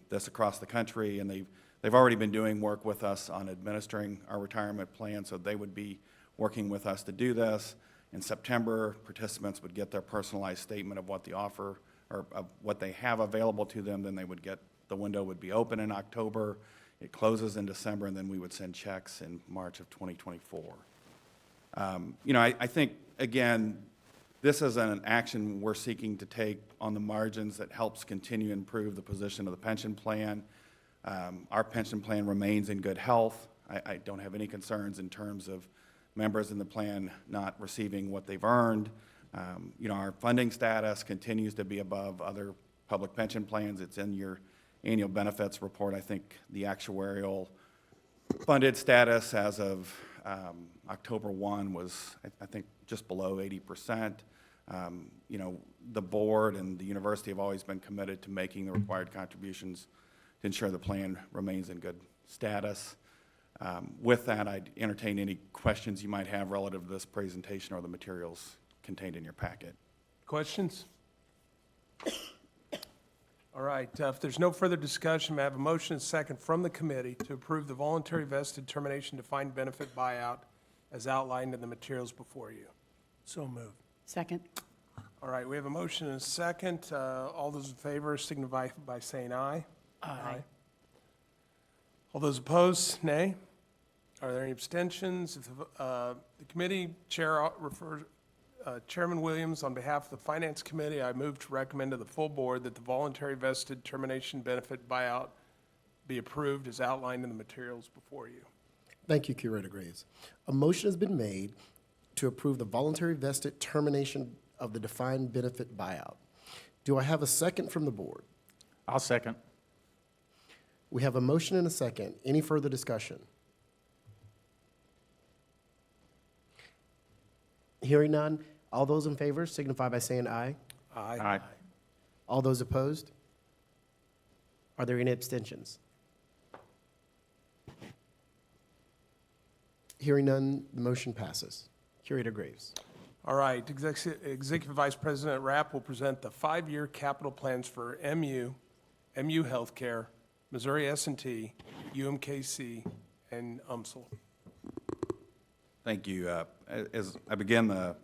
this across the country, and they've already been doing work with us on administering our retirement plan, so they would be working with us to do this. In September, participants would get their personalized statement of what the offer or of what they have available to them. Then the window would be open in October. It closes in December, and then we would send checks in March of 2024. I think, again, this is an action we're seeking to take on the margins that helps continue to improve the position of the pension plan. Our pension plan remains in good health. I don't have any concerns in terms of members in the plan not receiving what they've earned. Our funding status continues to be above other public pension plans. It's in your annual benefits report. I think the actuarial funded status as of October 1 was, I think, just below 80%. The board and the university have always been committed to making the required contributions to ensure the plan remains in good status. With that, I'd entertain any questions you might have relative to this presentation or the materials contained in your packet. Questions? All right, if there's no further discussion, may I have a motion and second from the committee to approve the voluntary vested termination defined benefit buyout as outlined in the materials before you? So moved. Second. All right, we have a motion and a second. All those in favor signify by saying aye. Aye. All those opposed, nay. Are there any abstentions? If the committee chair refers, Chairman Williams, on behalf of the Finance Committee, I move to recommend to the full board that the voluntary vested termination benefit buyout be approved as outlined in the materials before you. Thank you, Curator Graves. A motion has been made to approve the voluntary vested termination of the defined benefit buyout. Do I have a second from the board? I'll second. We have a motion and a second. Any further discussion? Hearing none, all those in favor signify by saying aye. Aye. All those opposed? Are there any abstentions? Hearing none, the motion passes. Curator Graves. All right, Executive Vice President Rapp will present the 5-year capital plans for MU Healthcare, Missouri S&T, UMKC, and UMSL. Thank you. As I begin the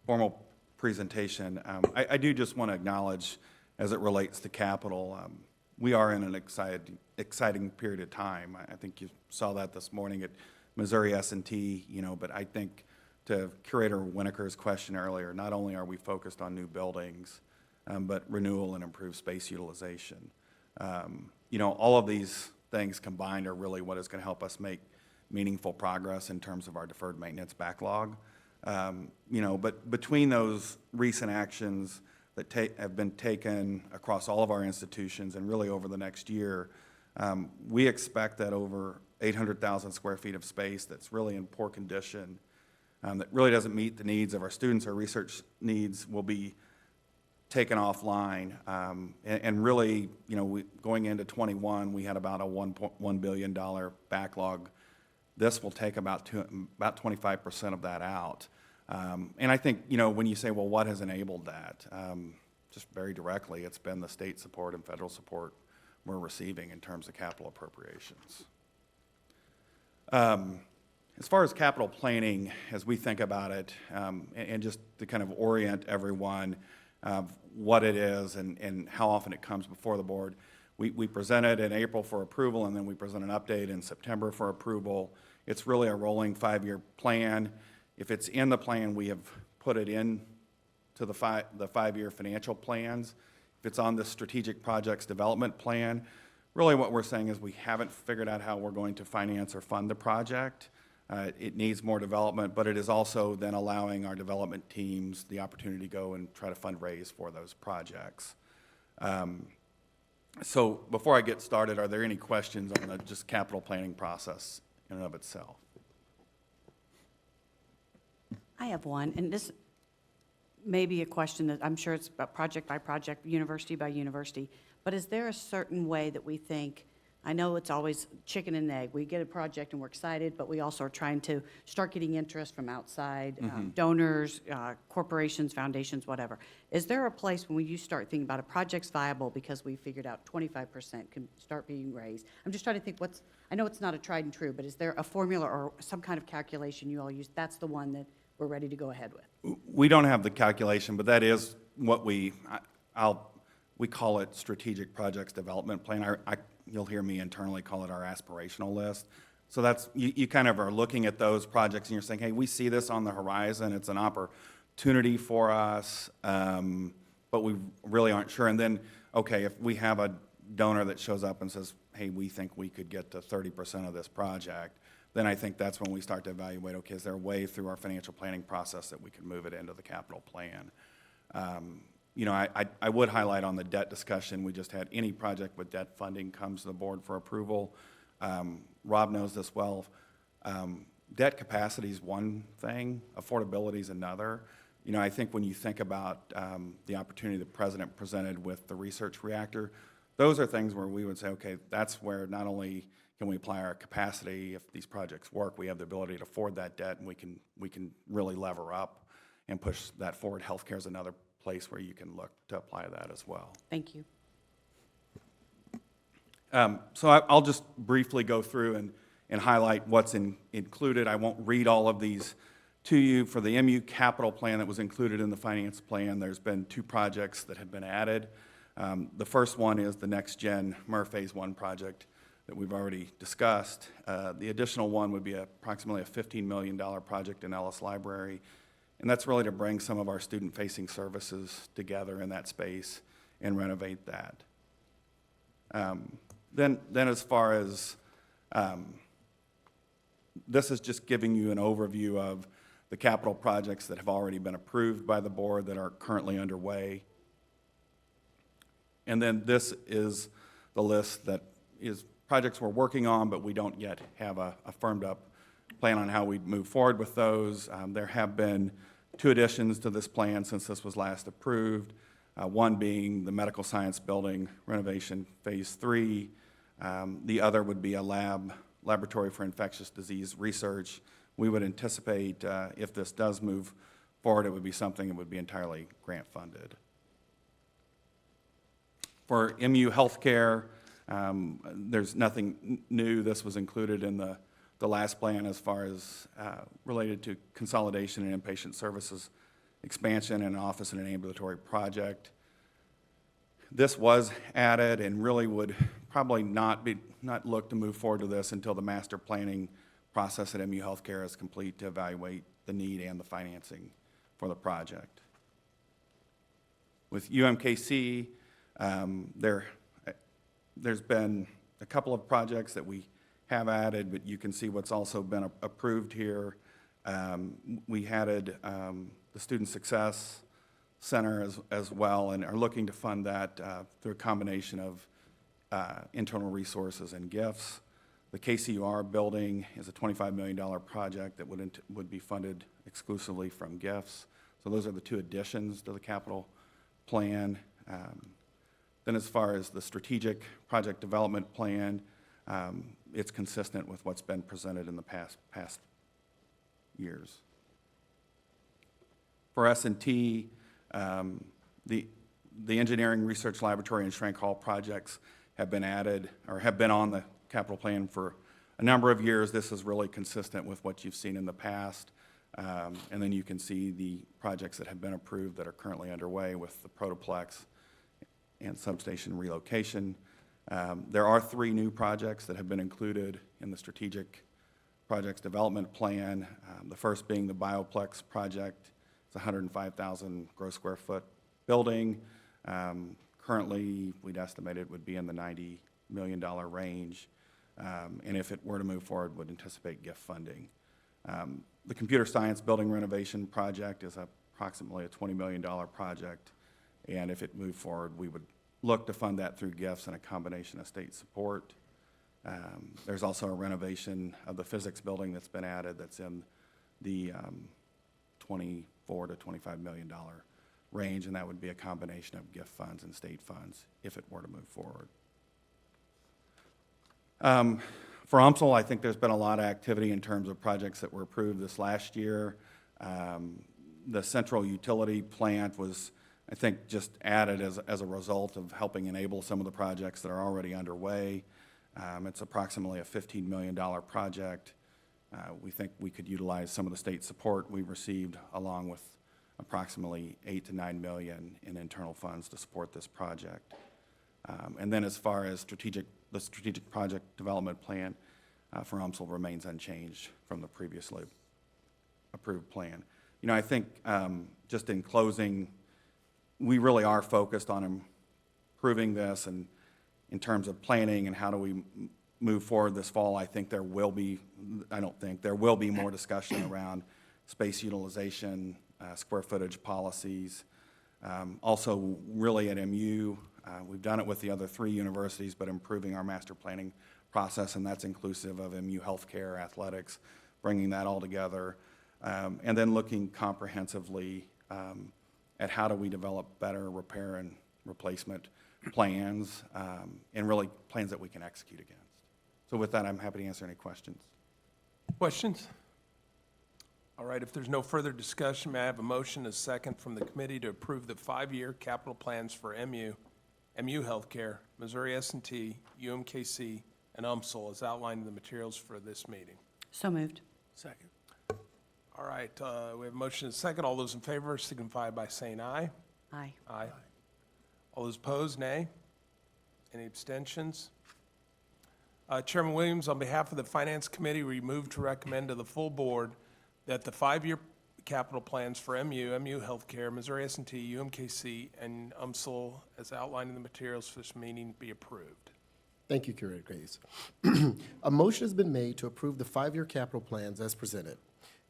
formal presentation, I do just want to acknowledge, as it relates to capital, we are in an exciting period of time. I think you saw that this morning at Missouri S&T, but I think to Curator Winokur's question earlier, not only are we focused on new buildings, but renewal and improved space utilization. All of these things combined are really what is going to help us make meaningful progress in terms of our deferred maintenance backlog. But between those recent actions that have been taken across all of our institutions and really over the next year, we expect that over 800,000 square feet of space that's really in poor condition, that really doesn't meet the needs of our students or research needs, will be taken offline. And really, going into 21, we had about a $1.1 billion backlog. This will take about 25% of that out. And I think, when you say, well, what has enabled that? Just very directly, it's been the state support and federal support we're receiving in terms of capital appropriations. As far as capital planning, as we think about it, and just to kind of orient everyone of what it is and how often it comes before the board, we present it in April for approval, and then we present an update in September for approval. It's really a rolling 5-year plan. If it's in the plan, we have put it in to the 5-year financial plans. If it's on the strategic projects development plan, really what we're saying is we haven't figured out how we're going to finance or fund the project. It needs more development, but it is also then allowing our development teams the opportunity to go and try to fundraise for those projects. So before I get started, are there any questions on the just capital planning process in and of itself? I have one, and this may be a question that I'm sure it's about project by project, university by university, but is there a certain way that we think, I know it's always chicken and egg, we get a project and we're excited, but we also are trying to start getting interest from outside donors, corporations, foundations, whatever. Is there a place when you start thinking about a project's viable because we figured out 25% can start being raised? I'm just trying to think I know it's not a tried and true, but is there a formula or some kind of calculation you all use? That's the one that we're ready to go ahead with. We don't have the calculation, but that is what we call it strategic projects development plan. You'll hear me internally call it our aspirational list. So that's, you kind of are looking at those projects and you're saying, hey, we see this on the horizon. It's an opportunity for us, but we really aren't sure. And then, okay, if we have a donor that shows up and says, hey, we think we could get to 30% of this project, then I think that's when we start to evaluate, okay, is there a way through our financial planning process that we can move it into the capital plan? I would highlight on the debt discussion, we just had any project with debt funding comes to the board for approval. Rob knows this well. Debt capacity is one thing, affordability is another. I think when you think about the opportunity the president presented with the research reactor, those are things where we would say, okay, that's where not only can we apply our capacity, if these projects work, we have the ability to afford that debt, and we can really lever up and push that forward. Healthcare is another place where you can look to apply that as well. Thank you. So I'll just briefly go through and highlight what's included. I won't read all of these to you. For the MU capital plan that was included in the finance plan, there's been 2 projects that have been added. The first one is the Next Gen MER Phase 1 project that we've already discussed. The additional one would be approximately a $15 million project in Ellis Library, and that's really to bring some of our student-facing services together in that space and renovate that. Then as far as, this is just giving you an overview of the capital projects that have already been approved by the board that are currently underway. And then this is the list that is projects we're working on, but we don't yet have a firmed up plan on how we move forward with those. There have been 2 additions to this plan since this was last approved. One being the medical science building renovation phase 3. The other would be a laboratory for infectious disease research. We would anticipate, if this does move forward, it would be something that would be entirely grant funded. For MU Healthcare, there's nothing new. This was included in the last plan as far as related to consolidation and inpatient services expansion and office and an ambulatory project. This was added and really would probably not look to move forward to this until the master planning process at MU Healthcare is complete to evaluate the need and the financing for the project. With UMKC, there's been a couple of projects that we have added, but you can see what's also been approved here. We added the Student Success Center as well, and are looking to fund that through a combination of internal resources and gifts. The KCUR building is a $25 million project that would be funded exclusively from gifts. So those are the 2 additions to the capital plan. Then as far as the strategic project development plan, it's consistent with what's been presented in the past years. For S&T, the engineering research laboratory and Schrank Hall projects have been added or have been on the capital plan for a number of years. This is really consistent with what you've seen in the past. And then you can see the projects that have been approved that are currently underway with the Protoplex and substation relocation. There are 3 new projects that have been included in the strategic projects development plan. The first being the Bioplex project. It's a 105,000 gross square foot building. Currently, we'd estimate it would be in the $90 million range. And if it were to move forward, would anticipate gift funding. The computer science building renovation project is approximately a $20 million project. And if it moved forward, we would look to fund that through gifts and a combination of state support. There's also a renovation of the physics building that's been added that's in the $24 to $25 million range, and that would be a combination of gift funds and state funds if it were to move forward. For UMSL, I think there's been a lot of activity in terms of projects that were approved this last year. The central utility plant was, I think, just added as a result of helping enable some of the projects that are already underway. It's approximately a $15 million project. We think we could utilize some of the state support we received along with approximately $8 to $9 million in internal funds to support this project. And then as far as the strategic project development plan for UMSL remains unchanged from the previously approved plan. You know, I think just in closing, we really are focused on improving this, and in terms of planning and how do we move forward this fall, I think there will be more discussion around space utilization, square footage policies. Also, really at MU, we've done it with the other 3 universities, but improving our master planning process, and that's inclusive of MU Healthcare, athletics, bringing that all together, and then looking comprehensively at how do we develop better repair and replacement plans, and really plans that we can execute against. So with that, I'm happy to answer any questions. Questions? All right, if there's no further discussion, may I have a motion, a second from the committee to approve the 5-year capital plans for MU Healthcare, Missouri S&T, UMKC, and UMSL as outlined in the materials for this meeting? So moved. Second. All right, we have a motion and a second. All those in favor signify by saying aye. Aye. Aye. All those opposed, nay. Any abstentions? Chairman Williams, on behalf of the Finance Committee, we move to recommend to the full board that the 5-year capital plans for MU Healthcare, Missouri S&T, UMKC, and UMSL, as outlined in the materials for this meeting, be approved. Thank you, Curator Graves. A motion has been made to approve the five-year capital plans as presented.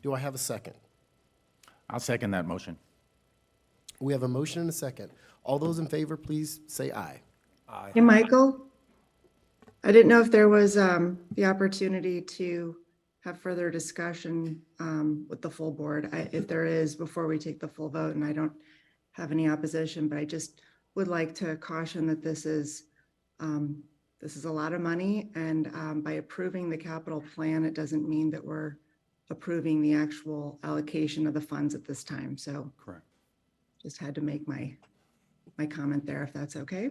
Do I have a second? I'll second that motion. We have a motion and a second. All those in favor, please say aye. Hey, Michael, I didn't know if there was the opportunity to have further discussion with the full board. If there is, before we take the full vote, and I don't have any opposition, but I just would like to caution that this is a lot of money, and by approving the capital plan, it doesn't mean that we're approving the actual allocation of the funds at this time. So Correct. just had to make my comment there, if that's okay.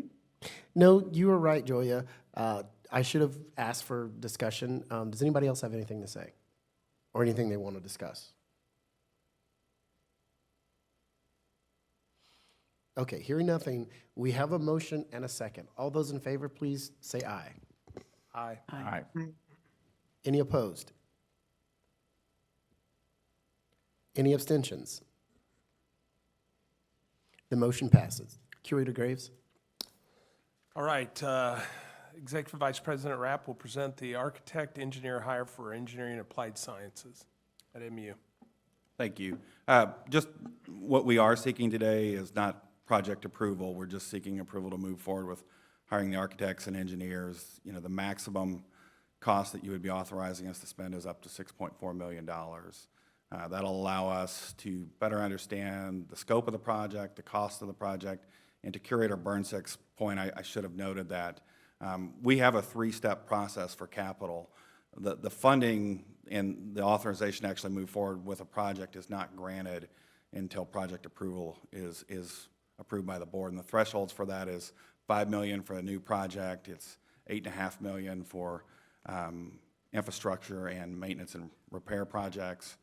No, you were right, Julia. I should have asked for discussion. Does anybody else have anything to say or anything they want to discuss? Okay, hearing nothing, we have a motion and a second. All those in favor, please say aye. Aye. Aye. Any opposed? Any abstentions? The motion passes. Curator Graves? All right, Executive Vice President Rapp will present the architect engineer hire for engineering and applied sciences at MU. Thank you. Just what we are seeking today is not project approval. We're just seeking approval to move forward with hiring the architects and engineers. You know, the maximum cost that you would be authorizing us to spend is up to $6.4 million. That'll allow us to better understand the scope of the project, the cost of the project, and to Curator Burnsick's point, I should have noted that we have a three-step process for capital. The funding and the authorization to actually move forward with a project is not granted until project approval is approved by the board. And the thresholds for that is $5 million for a new project. It's $8.5 million for infrastructure and maintenance and repair projects.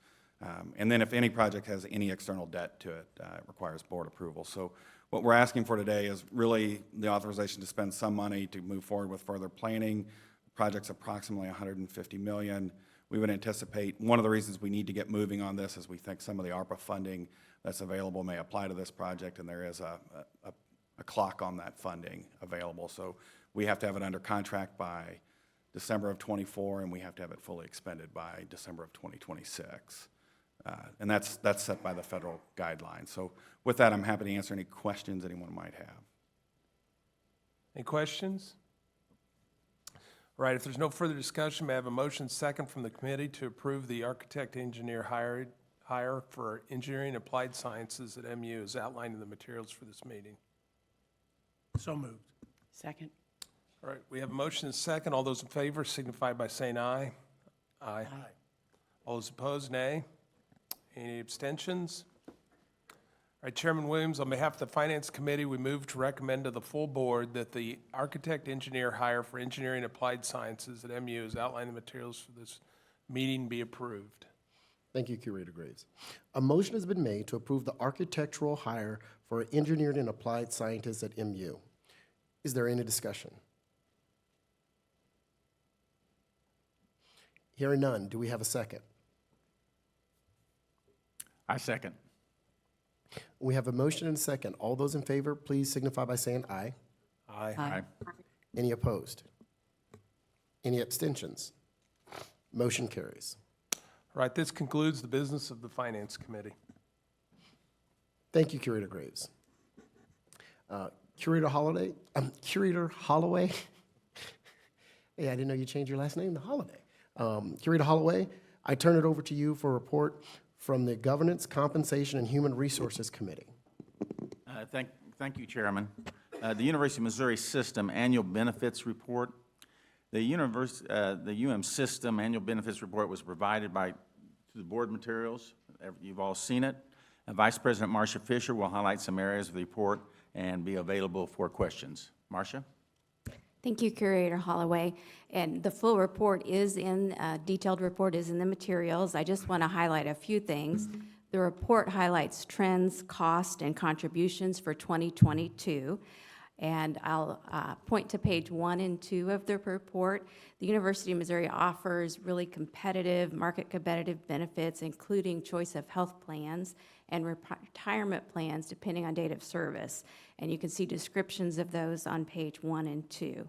And then if any project has any external debt to it, it requires board approval. So what we're asking for today is really the authorization to spend some money to move forward with further planning. The project's approximately $150 million. We would anticipate, one of the reasons we need to get moving on this is we think some of the ARPA funding that's available may apply to this project, and there is a clock on that funding available. So we have to have it under contract by December of '24, and we have to have it fully expended by December of 2026. And that's set by the federal guidelines. So with that, I'm happy to answer any questions anyone might have. Any questions? All right, if there's no further discussion, may I have a motion second from the committee to approve the architect engineer hire for engineering and applied sciences at MU as outlined in the materials for this meeting? So moved. Second. All right, we have a motion and a second. All those in favor signify by saying aye. Aye. All those opposed, nay. Any abstentions? All right, Chairman Williams, on behalf of the Finance Committee, we move to recommend to the full board that the architect engineer hire for engineering and applied sciences at MU as outlined in the materials for this meeting be approved. Thank you, Curator Graves. A motion has been made to approve the architectural hire for engineering and applied scientists at MU. Is there any discussion? Hearing none, do we have a second? I second. We have a motion and a second. All those in favor, please signify by saying aye. Aye. Aye. Any opposed? Any abstentions? Motion carries. All right, this concludes the business of the Finance Committee. Thank you, Curator Graves. Curator Holloway. Hey, I didn't know you changed your last name to Holiday. Curator Holloway, I turn it over to you for a report from the Governance, Compensation, and Human Resources Committee. Thank you, Chairman. The University of Missouri System Annual Benefits Report. The UM System Annual Benefits Report was provided to the board materials. You've all seen it. Vice President Marcia Fisher will highlight some areas of the report and be available for questions. Marcia? Thank you, Curator Holloway. And the full report is detailed report is in the materials. I just want to highlight a few things. The report highlights trends, cost, and contributions for 2022. And I'll point to page 1 and 2 of the report. The University of Missouri offers really competitive, market competitive benefits, including choice of health plans and retirement plans depending on date of service. And you can see descriptions of those on page 1 and 2.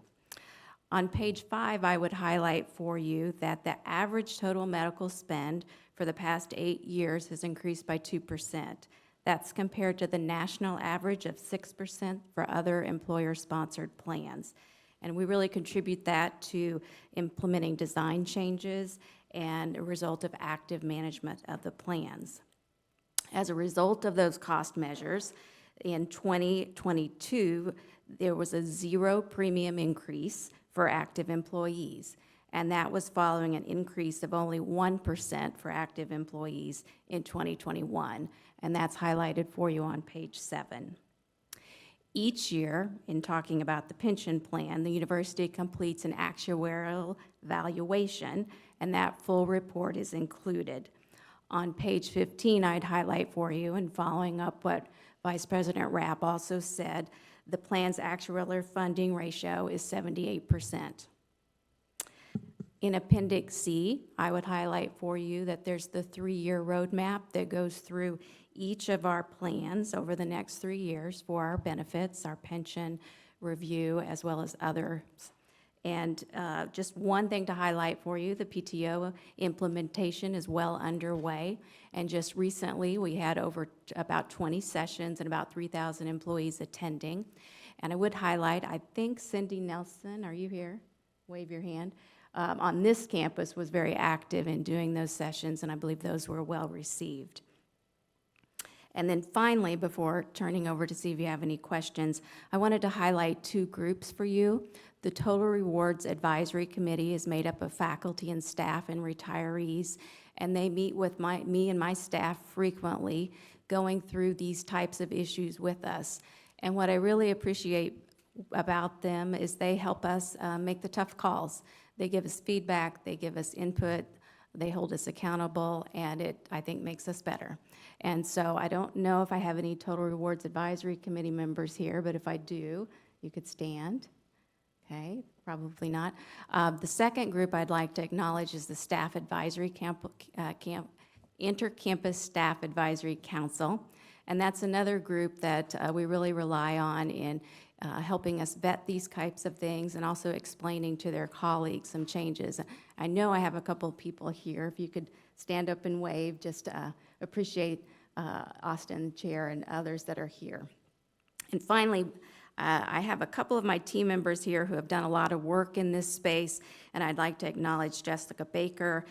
On page 5, I would highlight for you that the average total medical spend for the past 8 years has increased by 2%. That's compared to the national average of 6% for other employer-sponsored plans. And we really contribute that to implementing design changes and a result of active management of the plans. As a result of those cost measures, in 2022, there was a 0 premium increase for active employees, and that was following an increase of only 1% for active employees in 2021, and that's highlighted for you on page 7. Each year, in talking about the pension plan, the university completes an actuarial valuation, and that full report is included. On page 15, I'd highlight for you, and following up what Vice President Rapp also said, the plan's actuarial funding ratio is 78%. In Appendix C, I would highlight for you that there's the 3-year roadmap that goes through each of our plans over the next 3 years for our benefits, our pension review, as well as others. And just one thing to highlight for you, the PTO implementation is well underway. And just recently, we had about 20 sessions and about 3,000 employees attending. And I would highlight, I think Cindy Nelson, are you here? Wave your hand. On this campus was very active in doing those sessions, and I believe those were well received. And then finally, before turning over to see if you have any questions, I wanted to highlight 2 groups for you. The Total Rewards Advisory Committee is made up of faculty and staff and retirees, and they meet with me and my staff frequently, going through these types of issues with us. And what I really appreciate about them is they help us make the tough calls. They give us feedback, they give us input, they hold us accountable, and it, I think, makes us better. And so I don't know if I have any Total Rewards Advisory Committee members here, but if I do, you could stand. Okay, probably not. The second group I'd like to acknowledge is the Staff Advisory Intercampus Staff Advisory Council. And that's another group that we really rely on in helping us vet these types of things and also explaining to their colleagues some changes. I know I have a couple of people here. If you could stand up and wave, just appreciate Austin, Chair, and others that are here. And finally, I have a couple of my team members here who have done a lot of work in this space, and I'd like to acknowledge Jessica Baker,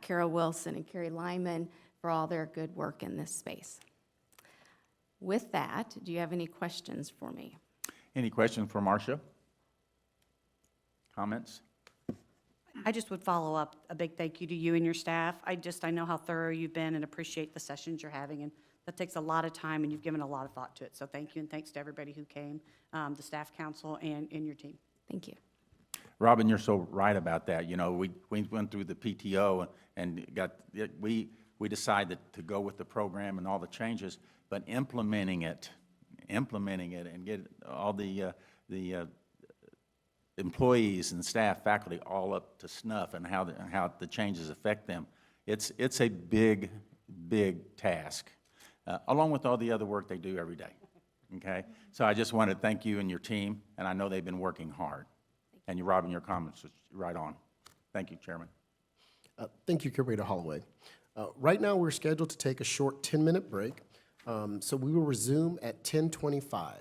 Carol Wilson, and Carrie Lyman for all their good work in this space. With that, do you have any questions for me? Any questions for Marcia? Comments? I just would follow up, a big thank you to you and your staff. I know how thorough you've been and appreciate the sessions you're having, and that takes a lot of time, and you've given a lot of thought to it. So thank you, and thanks to everybody who came, the staff council and your team. Thank you. Robin, you're so right about that. You know, we went through the PTO and we decided to go with the program and all the changes, but implementing it and get all the employees and staff, faculty all up to snuff and how the changes affect them. It's a big task, along with all the other work they do every day. Okay, so I just want to thank you and your team, and I know they've been working hard. And Robin, your comments was right on. Thank you, Chairman. Thank you, Curator Holloway. Right now, we're scheduled to take a short 10-minute break, so we will resume at 10:25.